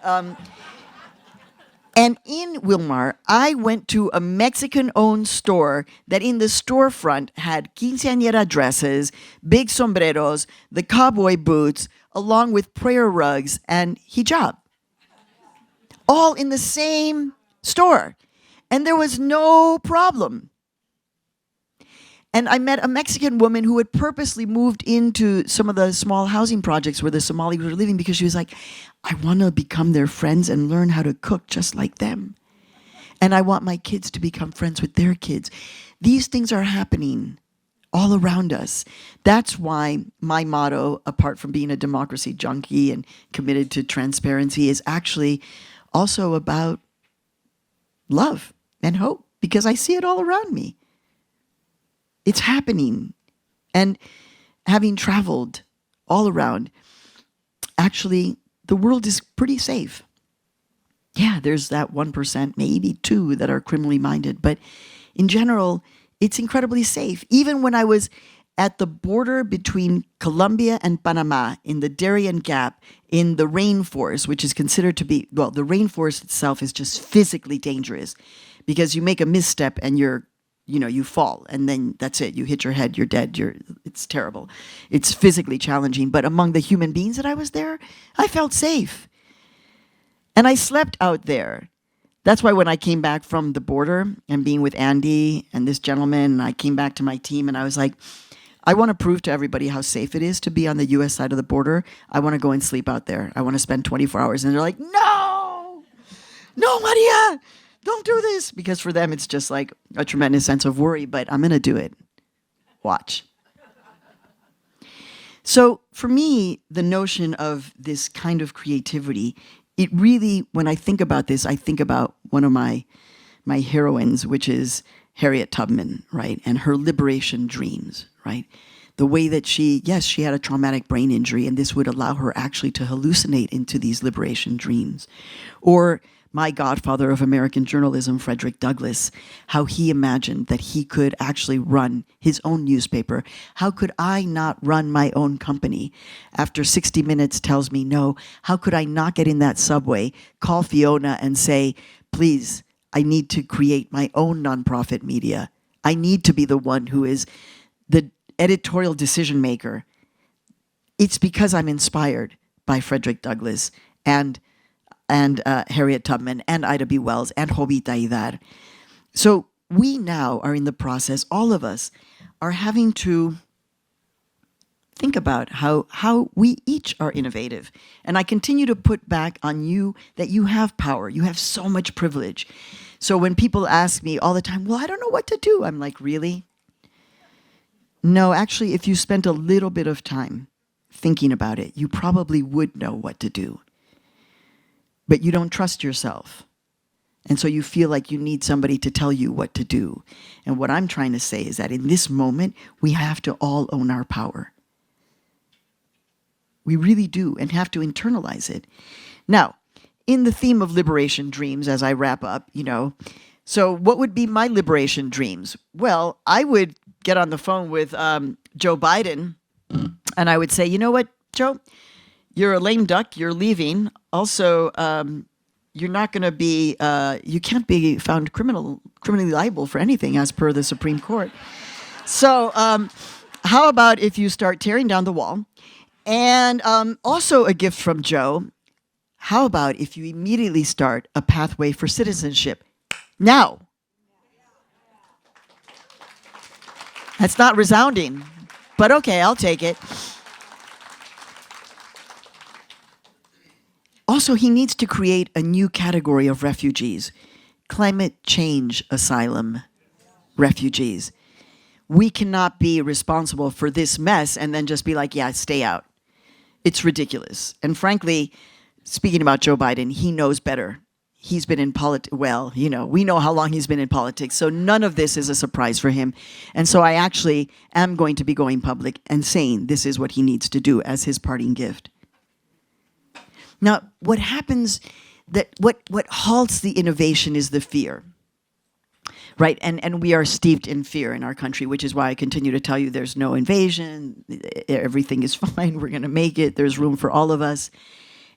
And in Wilmar, I went to a Mexican-owned store that in the storefront had quinceañera dresses, big sombreros, the cowboy boots, along with prayer rugs and hijab. All in the same store. And there was no problem. And I met a Mexican woman who had purposely moved into some of the small housing projects where the Somalis were living, because she was like, I want to become their friends and learn how to cook just like them. And I want my kids to become friends with their kids. These things are happening all around us. That's why my motto, apart from being a democracy junkie and committed to transparency, is actually also about love and hope, because I see it all around me. It's happening. And having traveled all around, actually, the world is pretty safe. Yeah, there's that 1%, maybe 2% that are criminally minded. But in general, it's incredibly safe. Even when I was at the border between Colombia and Panama, in the Darien Gap, in the rainforest, which is considered to be, well, the rainforest itself is just physically dangerous, because you make a misstep and you fall, and then that's it. You hit your head, you're dead. It's terrible. It's physically challenging. But among the human beings that I was there, I felt safe. And I slept out there. That's why when I came back from the border and being with Andy and this gentleman, and I came back to my team and I was like, I want to prove to everybody how safe it is to be on the US side of the border. I want to go and sleep out there. I want to spend 24 hours. And they're like, no, Maria, don't do this. Because for them, it's just like a tremendous sense of worry, but I'm going to do it. Watch. So for me, the notion of this kind of creativity, it really, when I think about this, I think about one of my heroines, which is Harriet Tubman, right? And her liberation dreams, right? The way that she had a traumatic brain injury, and this would allow her actually to hallucinate into these liberation dreams. Or my godfather of American journalism, Frederick Douglass, how he imagined that he could actually run his own newspaper. How could I not run my own company? After 60 Minutes tells me no, how could I not get in that subway, call Fiona and say, please, I need to create my own nonprofit media. I need to be the one who is the editorial decision maker. It's because I'm inspired by Frederick Douglass and Harriet Tubman and Ida B. Wells and Jovita Hidar. So we now are in the process, all of us are having to think about how we each are innovative. And I continue to put back on you that you have power. You have so much privilege. So when people ask me all the time, well, I don't know what to do. I'm like, really? No, actually, if you spent a little bit of time thinking about it, you probably would know what to do. But you don't trust yourself. And so you feel like you need somebody to tell you what to do. And what I'm trying to say is that in this moment, we have to all own our power. We really do, and have to internalize it. Now, in the theme of liberation dreams, as I wrap up, so what would be my liberation dreams? Well, I would get on the phone with Joe Biden, and I would say, you know what, Joe? You're a lame duck, you're leaving. Also, you're not going to be, you can't be found criminally liable for anything as per the Supreme Court. So how about if you start tearing down the wall? And also a gift from Joe, how about if you immediately start a pathway for citizenship? Now. That's not resounding, but okay, I'll take it. Also, he needs to create a new category of refugees, climate change asylum refugees. We cannot be responsible for this mess and then just be like, yeah, stay out. It's ridiculous. And frankly, speaking about Joe Biden, he knows better. He's been in politics, well, we know how long he's been in politics, so none of this is a surprise for him. And so I actually am going to be going public and saying this is what he needs to do as his parting gift. Now, what happens, what halts the innovation is the fear, right? And we are steeped in fear in our country, which is why I continue to tell you there's no invasion, everything is fine, we're going to make it, there's room for all of us.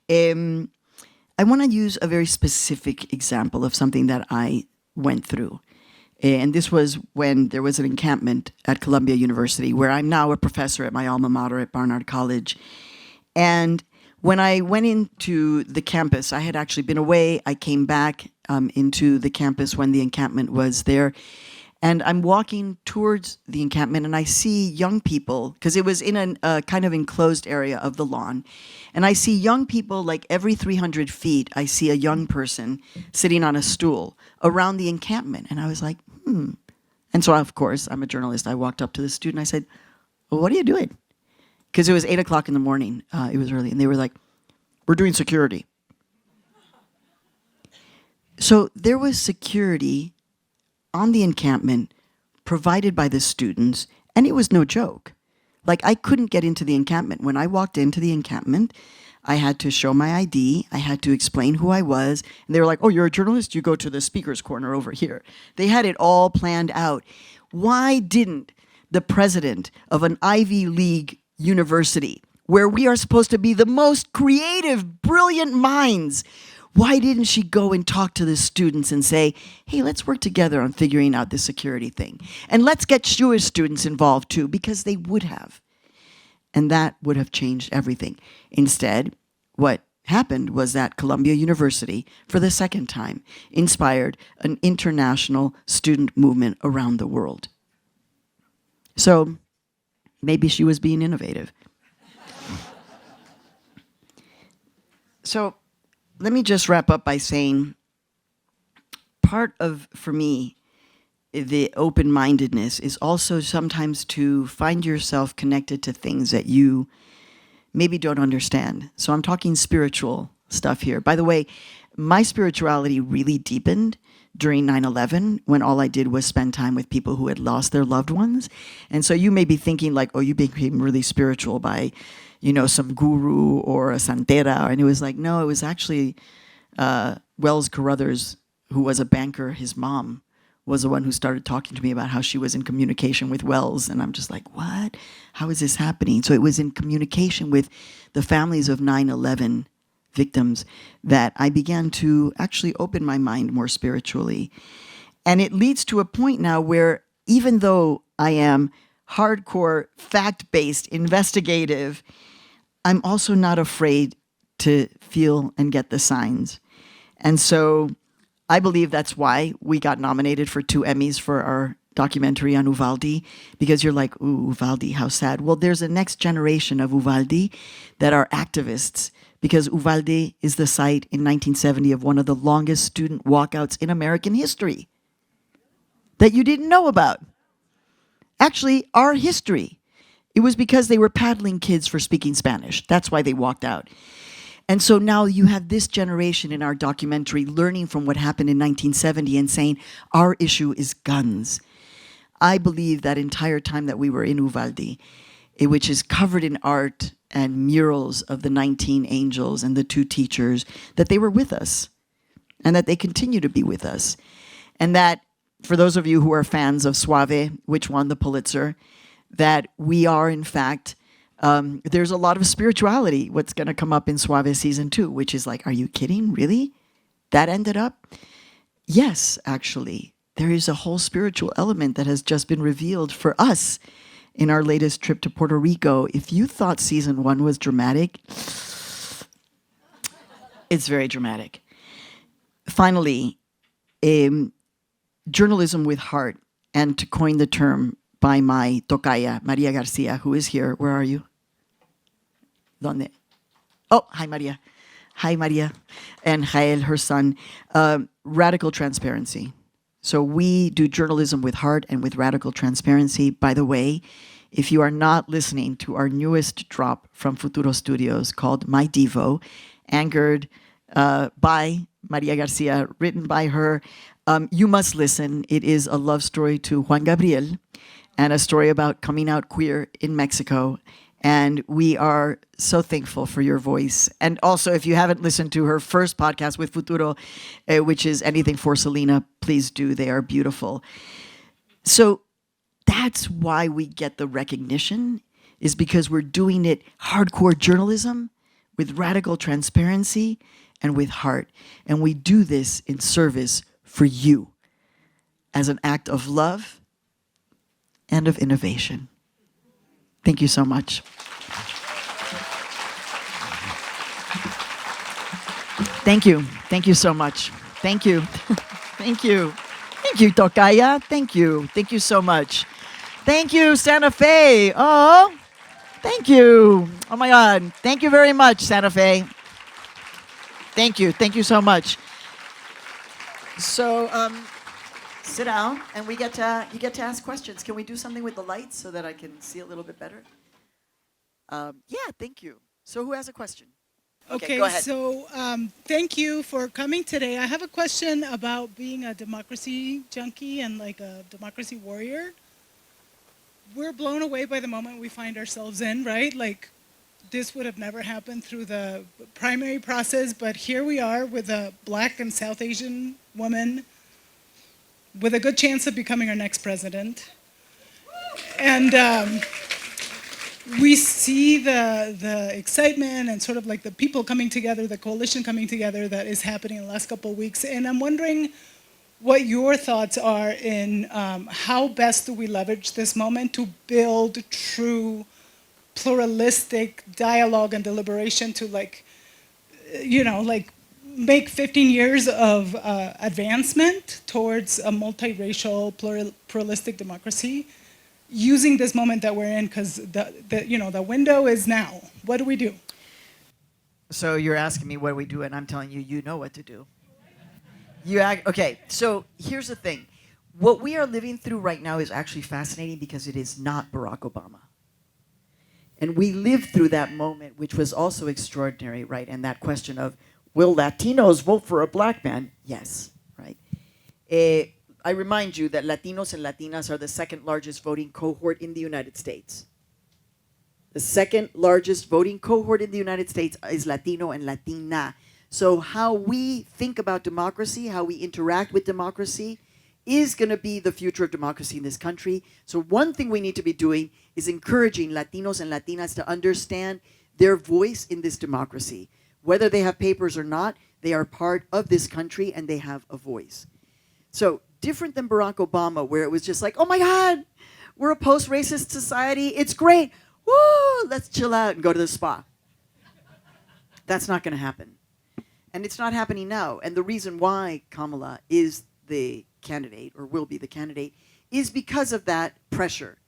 I want to use a very specific example of something that I went through. And this was when there was an encampment at Columbia University, where I'm now a professor at my alma mater at Barnard College. And when I went into the campus, I had actually been away. I came back into the campus when the encampment was there. And I'm walking towards the encampment and I see young people, because it was in a kind of enclosed area of the lawn. And I see young people, like every 300 feet, I see a young person sitting on a stool around the encampment. And I was like, And so, of course, I'm a journalist. I walked up to the student. I said, well, what are you doing? Because it was 8 o'clock in the morning. It was early. And they were like, we're doing security. So there was security on the encampment provided by the students, and it was no joke. Like, I couldn't get into the encampment. When I walked into the encampment, I had to show my ID, I had to explain who I was, and they were like, oh, you're a journalist? You go to the speaker's corner over here. They had it all planned out. Why didn't the president of an Ivy League university, where we are supposed to be the most creative, brilliant minds, why didn't she go and talk to the students and say, hey, let's work together on figuring out this security thing. And let's get Jewish students involved too, because they would have. And that would have changed everything. Instead, what happened was that Columbia University, for the second time, inspired an international student movement around the world. So Maybe she was being innovative. So let me just wrap up by saying part of, for me, the open-mindedness is also sometimes to find yourself connected to things that you maybe don't understand. So I'm talking spiritual stuff here. By the way, my spirituality really deepened during 9/11 when all I did was spend time with people who had lost their loved ones. And so you may be thinking like, oh, you became really spiritual by, you know, some guru or a santera. And it was like, no, it was actually Wells Carruthers, who was a banker. His mom was the one who started talking to me about how she was in communication with Wells. And I'm just like, what? How is this happening? So it was in communication with the families of 9/11 victims that I began to actually open my mind more spiritually. And it leads to a point now where even though I am hardcore, fact-based, investigative, I'm also not afraid to feel and get the signs. And so I believe that's why we got nominated for 2 Emmys for our documentary on Uvalde, because you're like, ooh, Uvalde, how sad. Well, there's a next generation of Uvalde that are activists, because Uvalde is the site in 1970 of one of the longest student walkouts in American history that you didn't know about. Actually, our history. It was because they were paddling kids for speaking Spanish. That's why they walked out. And so now you have this generation in our documentary learning from what happened in 1970 and saying, our issue is guns. I believe that entire time that we were in Uvalde, which is covered in art and murals of the 19 angels and the 2 teachers, that they were with us and that they continue to be with us. And that for those of you who are fans of Suave, which won the Pulitzer, that we are in fact, there's a lot of spirituality, what's going to come up in Suave season 2, which is like, are you kidding? Really? That ended up? Yes, actually. There is a whole spiritual element that has just been revealed for us in our latest trip to Puerto Rico. If you thought season 1 was dramatic, it's very dramatic. Finally, journalism with heart, and to coin the term by my tocaya, Maria Garcia, who is here. Where are you? ¿Dónde? Oh, hi, Maria. Hi, Maria. And Jael, her son. Radical transparency. So we do journalism with heart and with radical transparency. By the way, if you are not listening to our newest drop from Futuro Studios called My Devo, anchored by Maria Garcia, written by her, you must listen. It is a love story to Juan Gabriel and a story about coming out queer in Mexico. And we are so thankful for your voice. And also, if you haven't listened to her first podcast with Futuro, which is Anything for Selena, please do. They are beautiful. So that's why we get the recognition, is because we're doing it hardcore journalism with radical transparency and with heart. And we do this in service for you as an act of love and of innovation. Thank you so much. Thank you. Thank you so much. Thank you. Thank you. Thank you, Tocaya. Thank you. Thank you so much. Thank you, Santa Fe. Oh, thank you. Oh my God. Thank you very much, Santa Fe. Thank you. Thank you so much. So, sit down, and you get to ask questions. Can we do something with the lights so that I can see a little bit better? Yeah, thank you. So who has a question? Okay, go ahead. so thank you for coming today. I have a question about being a democracy junkie and like a democracy warrior. We're blown away by the moment we find ourselves in, right? Like, this would have never happened through the primary process, but here we are with a Black and South Asian woman with a good chance of becoming our next president. And we see the excitement and sort of like the people coming together, the coalition coming together that is happening in the last couple of weeks. And I'm wondering what your thoughts are in how best do we leverage this moment to build true pluralistic dialogue and deliberation to like, you know, like make 15 years of advancement towards a multiracial pluralistic democracy using this moment that we're in, because the window is now. What do we do? So you're asking me what we do, and I'm telling you, you know what to do. Okay, so here's the thing. What we are living through right now is actually fascinating because it is not Barack Obama. And we lived through that moment, which was also extraordinary, right? And that question of, will Latinos vote for a black man? Yes, right? I remind you that Latinos and Latinas are the second largest voting cohort in the United States. The second largest voting cohort in the United States is Latino and Latina. So how we think about democracy, how we interact with democracy, is going to be the future of democracy in this country. So one thing we need to be doing is encouraging Latinos and Latinas to understand their voice in this democracy. Whether they have papers or not, they are part of this country and they have a voice. So different than Barack Obama, where it was just like, oh my God, we're a post-racist society. It's great. Woo, let's chill out and go to the spa. That's not going to happen. And it's not happening now. And the reason why Kamala is the candidate, or will be the candidate, is because of that pressure.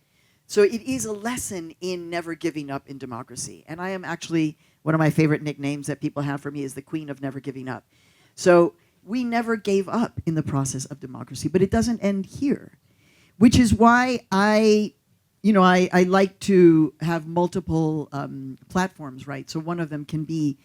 So it is a lesson in never giving up in democracy. And I am actually, one of my favorite nicknames that people have for me is the Queen of Never Giving Up. So we never gave up in the process of democracy, but it doesn't end here, which is why I like to have multiple platforms, right? So one of them can be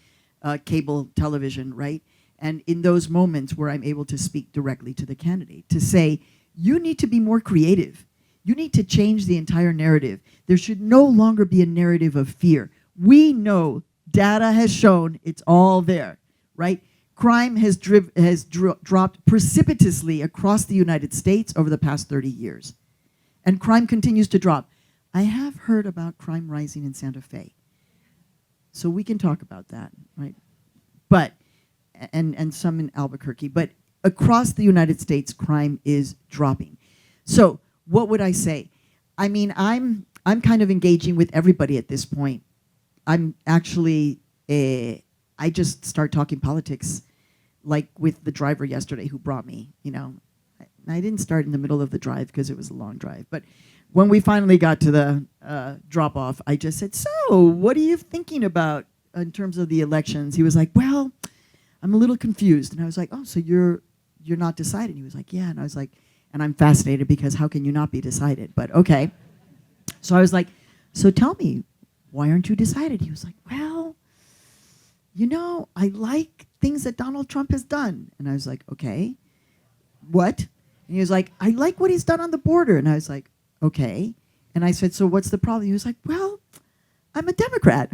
cable television, right? And in those moments where I'm able to speak directly to the candidate, to say, you need to be more creative. You need to change the entire narrative. There should no longer be a narrative of fear. We know, data has shown, it's all there, right? Crime has dropped precipitously across the United States over the past 30 years. And crime continues to drop. I have heard about crime rising in Santa Fe. So we can talk about that, right? But, and some in Albuquerque, but across the United States, crime is dropping. So what would I say? I mean, I'm kind of engaging with everybody at this point. I'm actually, I just start talking politics, like with the driver yesterday who brought me, I didn't start in the middle of the drive because it was a long drive, but when we finally got to the drop-off, I just said, so what are you thinking about in terms of the elections? He was like, well, I'm a little confused. And I was like, oh, so you're not decided? He was like, yeah. And I was like, and I'm fascinated because how can you not be decided? But okay. So I was like, so tell me, why aren't you decided? He was like, well, I like things that Donald Trump has done. And I was like, okay, what? And he was like, I like what he's done on the border. And I was like, okay. And I said, so what's the problem? He was like, well, I'm a Democrat.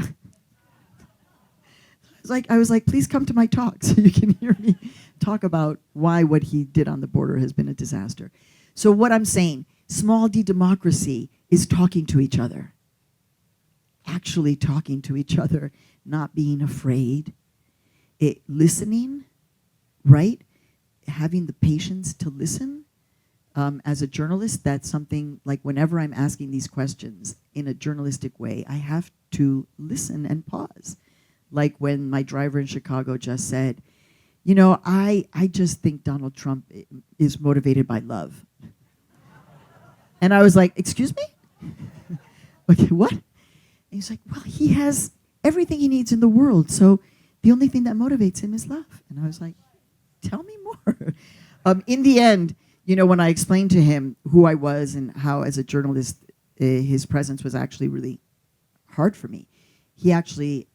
I was like, please come to my talk so you can hear me talk about why what he did on the border has been a disaster. So what I'm saying, small d democracy is talking to each other. Actually talking to each other, not being afraid. Listening, right? Having the patience to listen. As a journalist, that's something like whenever I'm asking these questions in a journalistic way, I have to listen and pause. Like when my driver in Chicago just said, I just think Donald Trump is motivated by love. And I was like, excuse me? Okay, what? And he's like, well, he has everything he needs in the world, so the only thing that motivates him is love. And I was like, tell me more. In the end, when I explained to him who I was and how as a journalist his presence was actually really hard for me, he actually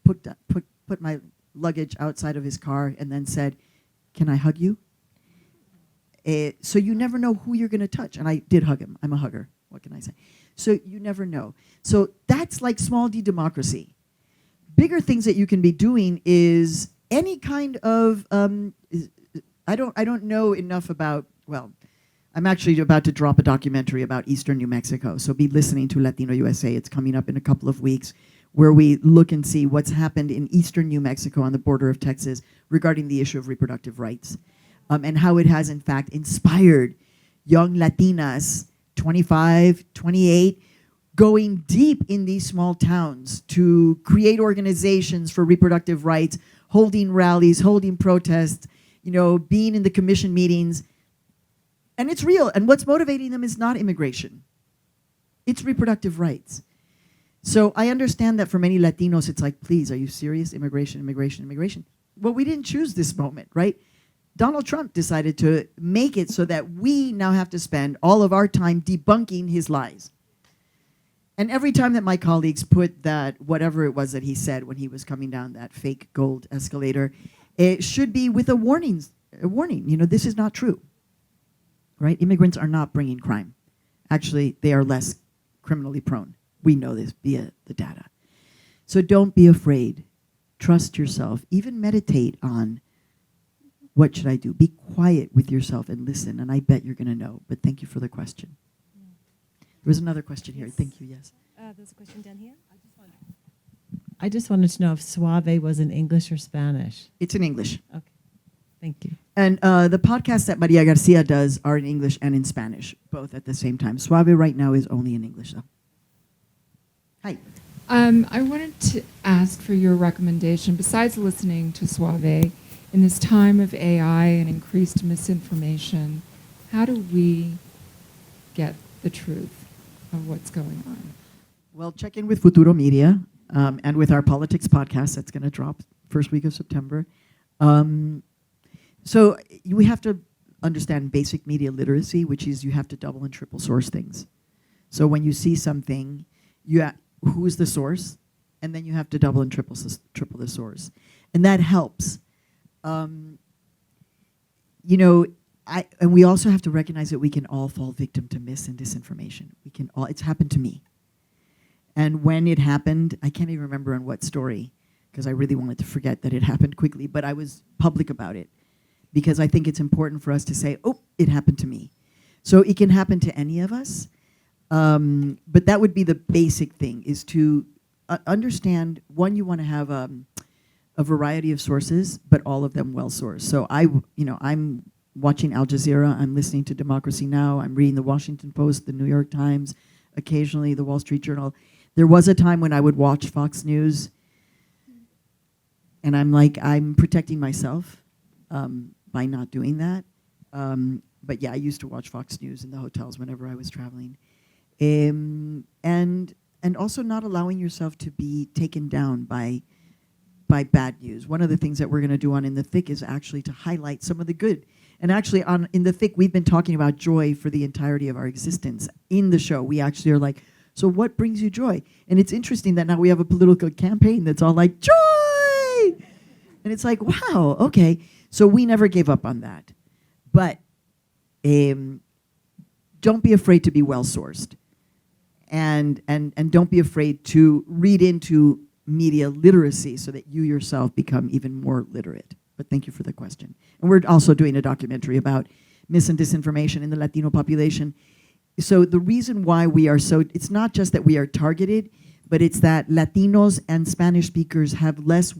put my luggage outside of his car and then said, can I hug you? So you never know who you're going to touch. And I did hug him. I'm a hugger. What can I say? So you never know. So that's like small d democracy. Bigger things that you can be doing is any kind of, I don't know enough about, well, I'm actually about to drop a documentary about Eastern New Mexico. So be listening to Latino USA. It's coming up in a couple of weeks, where we look and see what's happened in Eastern New Mexico on the border of Texas regarding the issue of reproductive rights, and how it has in fact inspired young Latinas, 25, 28, going deep in these small towns to create organizations for reproductive rights, holding rallies, holding protests, being in the commission meetings. And it's real. And what's motivating them is not immigration. It's reproductive rights. So I understand that for many Latinos, it's like, please, are you serious? Immigration, immigration, immigration. Well, we didn't choose this moment, right? Donald Trump decided to make it so that we now have to spend all of our time debunking his lies. And every time that my colleagues put that, whatever it was that he said when he was coming down that fake gold escalator, it should be with a warning, you know, this is not true, right? Immigrants are not bringing crime. Actually, they are less criminally prone. We know this via the data. So don't be afraid. Trust yourself. Even meditate on, what should I do? Be quiet with yourself and listen, and I bet you're going to know. But thank you for the question. There was another question here. Yes. Thank you, yes. There's a question down here. I just wanted to know if suave was in English or Spanish. It's in English. Okay, thank you. And the podcasts that Maria Garcia does are in English and in Spanish, both at the same time. Suave right now is only in English, though. Hi. I wanted to ask for your recommendation, besides listening to Suave, in this time of AI and increased misinformation, how do we get the truth of what's going on? Well, check in with Futuro Media and with our politics podcast that's going to drop first week of September. So we have to understand basic media literacy, which is you have to double and triple source things. So when you see something, who is the source? And then you have to double and triple the source. And that helps. You know, and we also have to recognize that we can all fall victim to mis and disinformation. We can all, it's happened to me. And when it happened, I can't even remember on what story, because I really wanted to forget that it happened quickly, but I was public about it, because I think it's important for us to say, oh, it happened to me. So it can happen to any of us, but that would be the basic thing, is to understand, one, you want to have a variety of sources, but all of them well-sourced. So I'm watching Al Jazeera, I'm listening to Democracy Now!, I'm reading the Washington Post, the New York Times, occasionally the Wall Street Journal. There was a time when I would watch Fox News, and I'm like, I'm protecting myself by not doing that. But yeah, I used to watch Fox News in the hotels whenever I was traveling. And also not allowing yourself to be taken down by bad news. One of the things that we're going to do on In the Thick is actually to highlight some of the good. And actually on In the Thick, we've been talking about joy for the entirety of our existence. In the show, we actually are like, so what brings you joy? And it's interesting that now we have a political campaign that's all like, joy! And it's like, wow, okay. So we never gave up on that. But don't be afraid to be well-sourced. And don't be afraid to read into media literacy so that you yourself become even more literate. But thank you for the question. And we're also doing a documentary about mis and disinformation in the Latino population. So the reason why we are so, it's not just that we are targeted, but it's that Latinos and Spanish speakers have less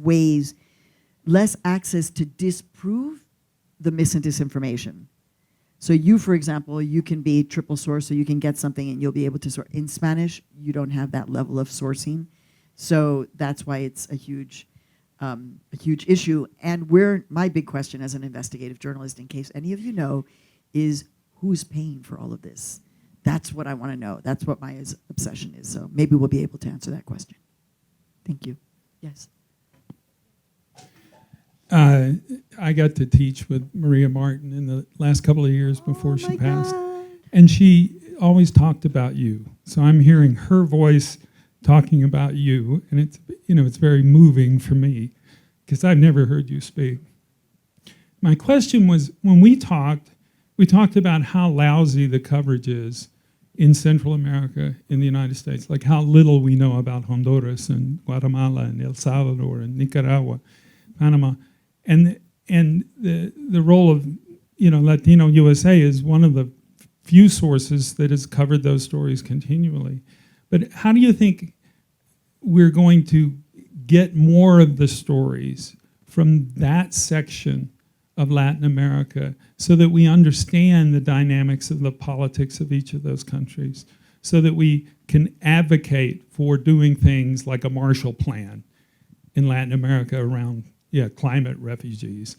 access to disprove the mis and disinformation. So you, for example, you can be triple source, so you can get something and you'll be able to sort. In Spanish, you don't have that level of sourcing. So that's why it's a huge issue. And my big question as an investigative journalist, in case any of you know, is who's paying for all of this? That's what I want to know. That's what my obsession is. So maybe we'll be able to answer that question. Thank you. Yes. I got to teach with Maria Martin in the last couple of years before she passed. God. And she always talked about you. So I'm hearing her voice talking about you, and it's very moving for me because I've never heard you speak. My question was, when we talked about how lousy the coverage is in Central America, in the United States, like how little we know about Honduras and Guatemala and El Salvador and Nicaragua, Panama, and the role of Latino USA is one of the few sources that has covered those stories continually. But how do you think we're going to get more of the stories from that section of Latin America so that we understand the dynamics of the politics of each of those countries, so that we can advocate for doing things like a Marshall Plan in Latin America around climate refugees?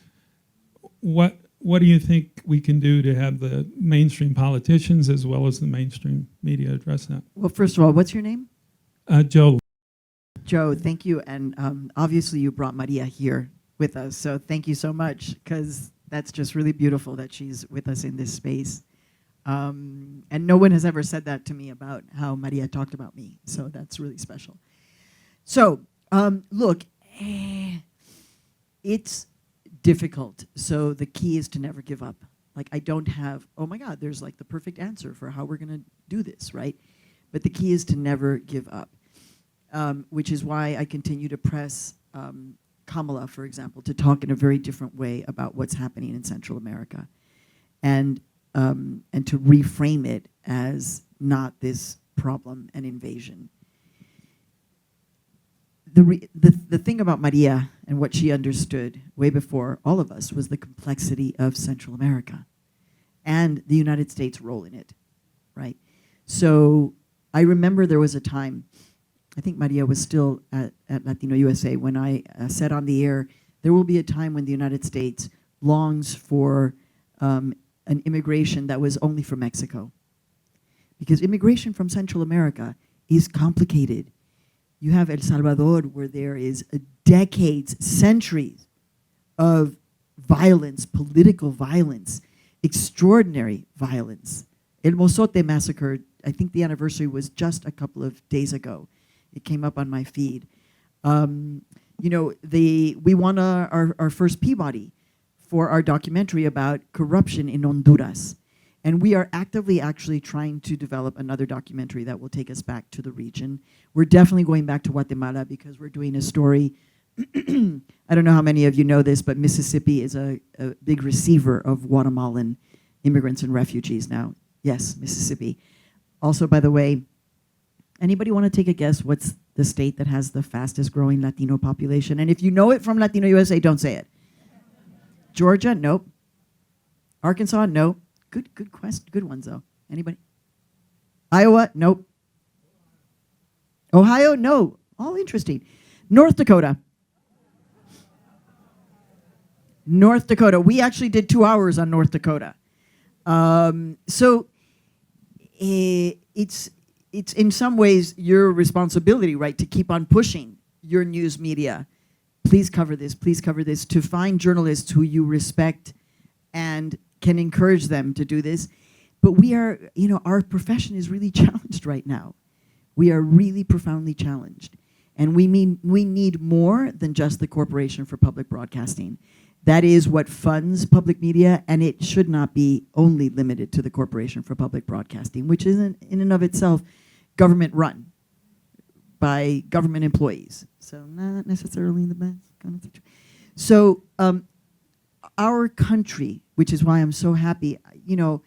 What what do you think we can do to have the mainstream politicians as well as the mainstream media address that? Well, first of all, what's your name? Joe. Joe, thank you. And obviously you brought Maria here with us. So thank you so much, because that's just really beautiful that she's with us in this space. And no one has ever said that to me about how Maria talked about me. So that's really special. So look, it's difficult. So the key is to never give up. Like, I don't have, oh my God, there's like the perfect answer for how we're going to do this, right? But the key is to never give up, which is why I continue to press Kamala, for example, to talk in a very different way about what's happening in Central America, and to reframe it as not this problem and invasion. The thing about Maria and what she understood way before all of us was the complexity of Central America and the United States' role in it, right? So I remember there was a time, I think Maria was still at Latino USA, when I said on the air, there will be a time when the United States longs for an immigration that was only from Mexico. Because immigration from Central America is complicated. You have El Salvador, where there is decades, centuries of violence, political violence, extraordinary violence. El Mozote massacre, I think the anniversary was just a couple of days ago. It came up on my feed. You know, we won our first Peabody for our documentary about corruption in Honduras. And we are actively actually trying to develop another documentary that will take us back to the region. We're definitely going back to Guatemala because we're doing a story. I don't know how many of you know this, but Mississippi is a big receiver of Guatemalan immigrants and refugees now. Yes, Mississippi. Also, by the way, anybody want to take a guess what's the state that has the fastest growing Latino population? And if you know it from Latino USA, don't say it. Georgia? Nope. Arkansas? Nope. Good question. Good ones, though. Anybody? Iowa? Nope. Ohio? No. All interesting. North Dakota. North Dakota. We actually did 2 hours on North Dakota. So it's in some ways your responsibility, right, to keep on pushing your news media. Please cover this, to find journalists who you respect and can encourage them to do this. But we are, you know, our profession is really challenged right now. We are really profoundly challenged. And we need more than just the Corporation for Public Broadcasting. That is what funds public media, and it should not be only limited to the Corporation for Public Broadcasting, which isn't in and of itself government run by government employees. So not necessarily the best kind of situation. So our country, which is why I'm so happy, you know,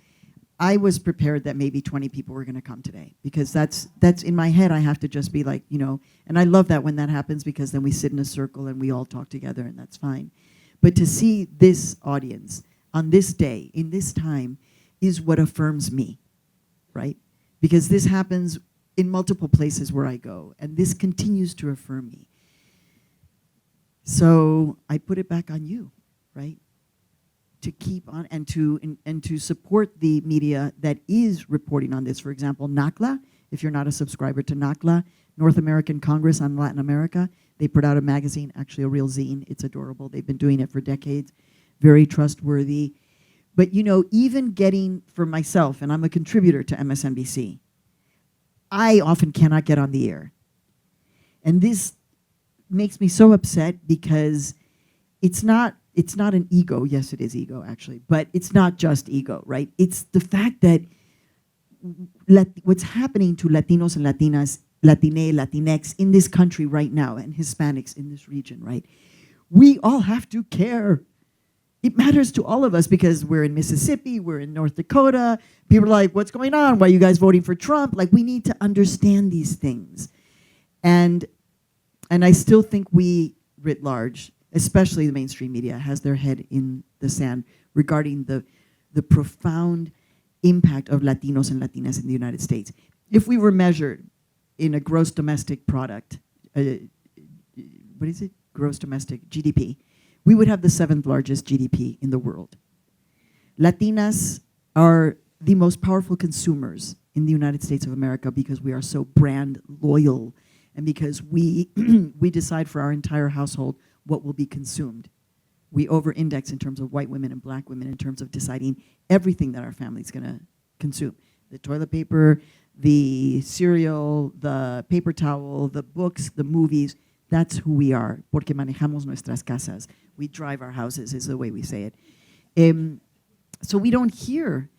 I was prepared that maybe 20 people were going to come today, because that's in my head. I have to just be like, you know, and I love that when that happens, because then we sit in a circle and we all talk together, and that's fine. But to see this audience on this day, in this time, is what affirms me, right? Because this happens in multiple places where I go, and this continues to affirm me. So I put it back on you, right? To keep on and to support the media that is reporting on this. For example, NACLA, if you're not a subscriber to NACLA, North American Congress on Latin America, they put out a magazine, actually a real zine. It's adorable. They've been doing it for decades. Very trustworthy. But, you know, even getting, for myself, and I'm a contributor to MSNBC, I often cannot get on the air. And this makes me so upset, because it's not an ego. Yes, it is ego, actually. But it's not just ego, right? It's the fact that what's happening to Latinos and Latinas, Latine, Latinx in this country right now, and Hispanics in this region, right? We all have to care. It matters to all of us, because we're in Mississippi, we're in North Dakota. People are like, what's going on? Why are you guys voting for Trump? Like, we need to understand these things. And I still think we, writ large, especially the mainstream media, has their head in the sand regarding the profound impact of Latinos and Latinas in the United States. If we were measured in a gross domestic product, what is it? Gross domestic GDP, we would have the 7th largest GDP in the world. Latinas are the most powerful consumers in the United States of America because we are so brand loyal and because we decide for our entire household what will be consumed. We over-index in terms of white women and black women in terms of deciding everything that our family's going to consume. The toilet paper, the cereal, the paper towel, the books, the movies. That's who we are. Porque manejamos nuestras casas. We drive our houses is the way we say it. So we don't hear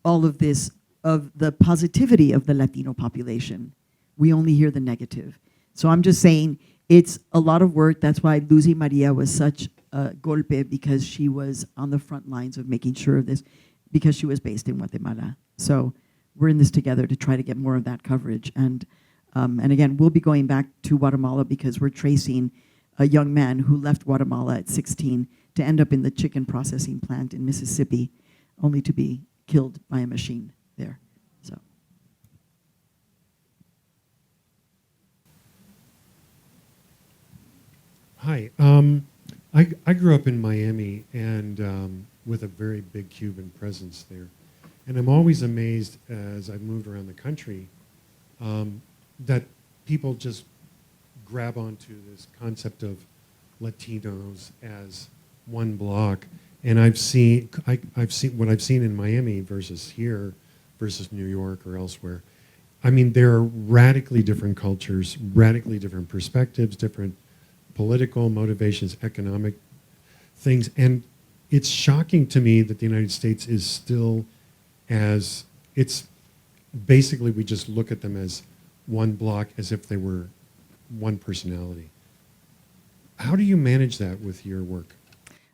all of this of the positivity of the Latino population. We only hear the negative. So I'm just saying it's a lot of work. That's why losing Maria was such a golpe, because she was on the front lines of making sure of this, because she was based in Guatemala. So we're in this together to try to get more of that coverage. And again, we'll be going back to Guatemala because we're tracing a young man who left Guatemala at 16 to end up in the chicken processing plant in Mississippi, only to be killed by a machine there. So. Hi. I grew up in Miami and with a very big Cuban presence there. And I'm always amazed as I've moved around the country that people just grab onto this concept of Latinos as one block. And I've seen what I've seen in Miami versus here versus New York or elsewhere. I mean, there are radically different cultures, radically different perspectives, different political motivations, economic things. And it's shocking to me that the United States is still as, it's basically we just look at them as one block as if they were one personality. How do you manage that with your work?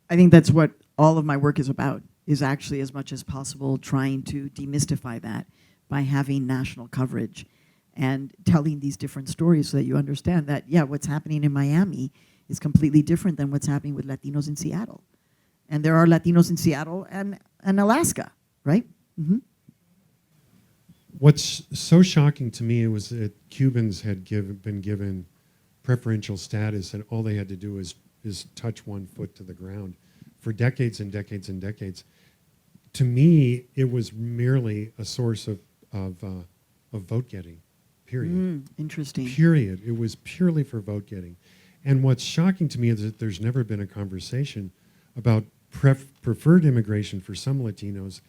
I think that's what all of my work is about, is actually as much as possible trying to demystify that by having national coverage and telling these different stories so that you understand that, yeah, what's happening in Miami is completely different than what's happening with Latinos in Seattle. And there are Latinos in Seattle and Alaska, right? Mm-hmm. What's so shocking to me was that Cubans had been given preferential status, and all they had to do is touch one foot to the ground for decades and decades and decades. To me, it was merely a source of vote getting. Period. Interesting. Period. It was purely for vote getting. And what's shocking to me is that there's never been a conversation about preferred immigration for some Latinos,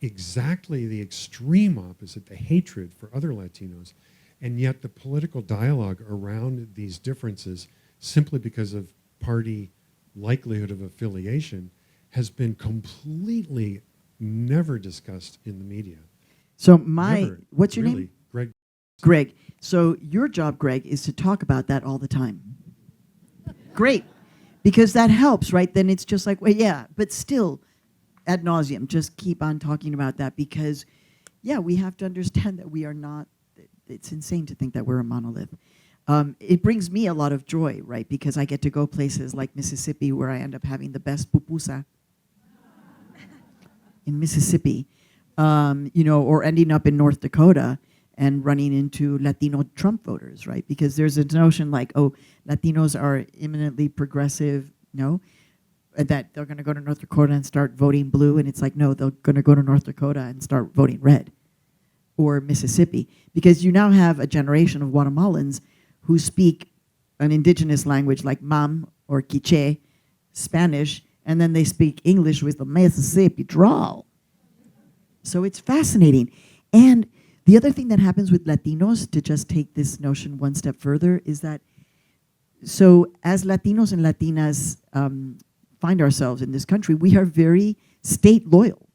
exactly the extreme opposite, the hatred for other Latinos. And yet the political dialogue around these differences, simply because of party likelihood of affiliation, has been completely never discussed in the media. So Never, what's your really. name? Greg. Greg. So your job, Greg, is to talk about that all the time. Great. Because that helps, right? Then it's just like, well, yeah, but still, ad nauseum, just keep on talking about that because, yeah, we have to understand that we are not, it's insane to think that we're a monolith. It brings me a lot of joy, right? Because I get to go places like Mississippi where I end up having the best pupusa in Mississippi, or ending up in North Dakota and running into Latino Trump voters, right? Because there's a notion like, oh, Latinos are imminently progressive, that they're going to go to North Dakota and start voting blue. And it's like, no, they're going to go to North Dakota and start voting red, or Mississippi. Because you now have a generation of Guatemalans who speak an indigenous language like Mam or Quiche, Spanish, and then they speak English with the Mississippi drawl. So it's fascinating. And the other thing that happens with Latinos, to just take this notion one step further, is that, so as Latinos and Latinas find ourselves in this country, we are very state loyal.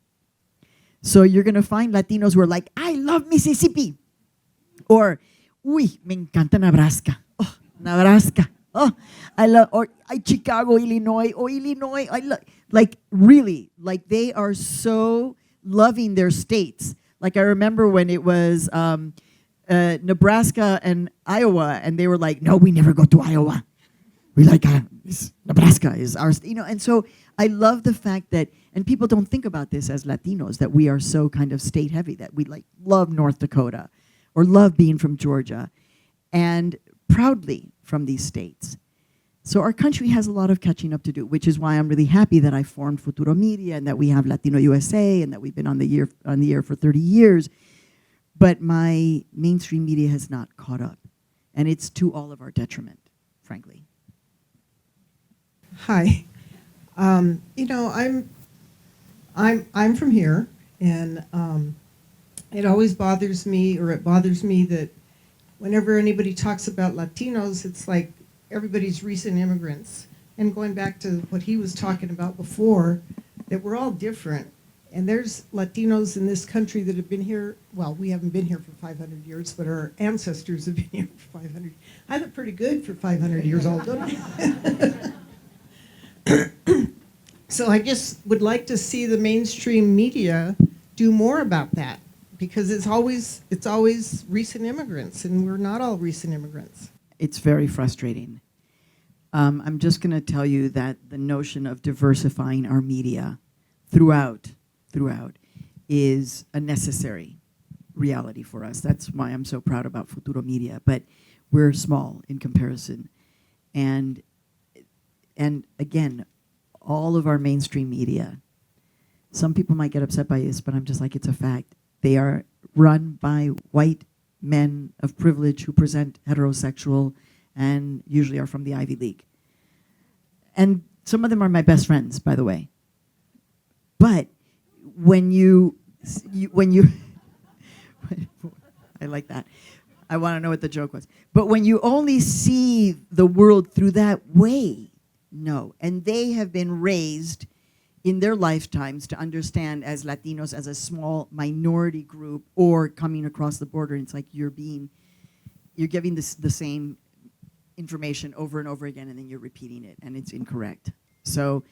So you're going to find Latinos who are like, I love Mississippi. Or, uy, me encanta Nebraska. Oh, Nebraska. Oh, I love, or Chicago, Illinois, or Illinois. I love, like, really, like they are so loving their states. Like I remember when it was Nebraska and Iowa, and they were like, no, we never go to Iowa. We like, Nebraska is ours, and so I love the fact that, and people don't think about this as Latinos, that we are so kind of state heavy, that we like love North Dakota or love being from Georgia and proudly from these states. So our country has a lot of catching up to do, which is why I'm really happy that I formed Futuro Media and that we have Latino USA and that we've been on the air for 30 years. But my mainstream media has not caught up, and it's to all of our detriment, frankly. Hi. I'm from here, and it always bothers me, or it bothers me that whenever anybody talks about Latinos, it's like everybody's recent immigrants. And going back to what he was talking about before, that we're all different. And there's Latinos in this country that have been here, well, we haven't been here for 500 years, but our ancestors have been here for 500. I look pretty good for 500 years old, don't I? So I just would like to see the mainstream media do more about that, because it's always recent immigrants, and we're not all recent immigrants. It's very frustrating. I'm just going to tell you that the notion of diversifying our media throughout is a necessary reality for us. That's why I'm so proud about Futuro Media. But we're small in comparison, and again, all of our mainstream media. Some people might get upset by this, but I'm just like, it's a fact. They are run by white men of privilege who present heterosexual and usually are from the Ivy League. And some of them are my best friends, by the way. But when you I like that. I want to know what the joke was. But when you only see the world through that way, no. And they have been raised in their lifetimes to understand as Latinos as a small minority group, or coming across the border, and it's like you're giving the same information over and over again, and then you're repeating it, and it's incorrect. So,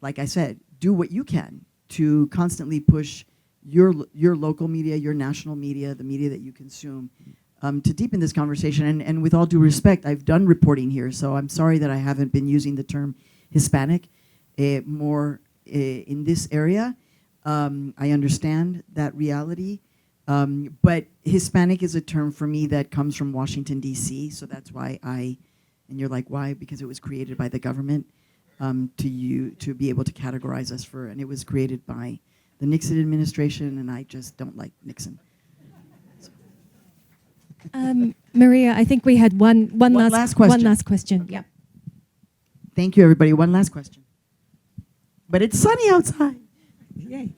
like I said, do what you can to constantly push your local media, your national media, the media that you consume, to deepen this conversation. And with all due respect, I've done reporting here, so I'm sorry that I haven't been using the term Hispanic more in this area. I understand that reality, but Hispanic is a term for me that comes from Washington, D.C., so that's why and you're like, why? Because it was created by the government to be able to categorize us and it was created by the Nixon administration, and I just don't like Nixon. Maria, I think we had one last question. One last question. Okay. Yep. Thank you, everybody. One last question. But it's sunny outside. Yay.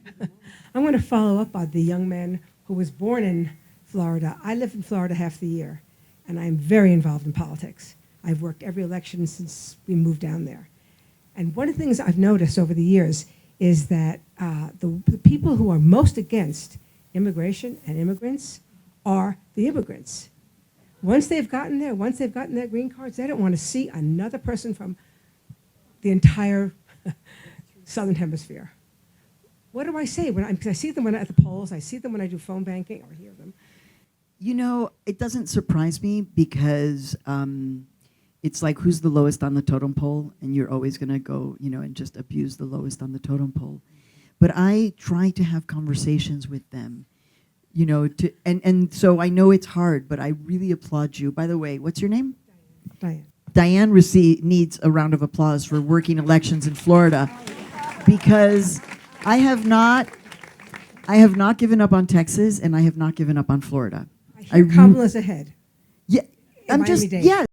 I'm going to follow up on the young man who was born in Florida. I live in Florida half the year, and I'm very involved in politics. I've worked every election since we moved down there. And one of the things I've noticed over the years is that the people who are most against immigration and immigrants are the immigrants. Once they've gotten there, once they've gotten their green cards, they don't want to see another person from the entire Southern Hemisphere. What do I say? Because I see them when I'm at the polls, I see them when I do phone banking, or hear them. You know, it doesn't surprise me because it's like, who's the lowest on the totem pole? And you're always going to go, and just abuse the lowest on the totem pole. But I try to have conversations with them, and so I know it's hard, but I really applaud you. By the way, what's your name? Diane. Diane needs a round of applause for working elections in Florida, because I have not given up on Texas, and I have not given up on Florida. I hear Kamala's ahead. Yeah, I'm just Miami-Dade. yeah.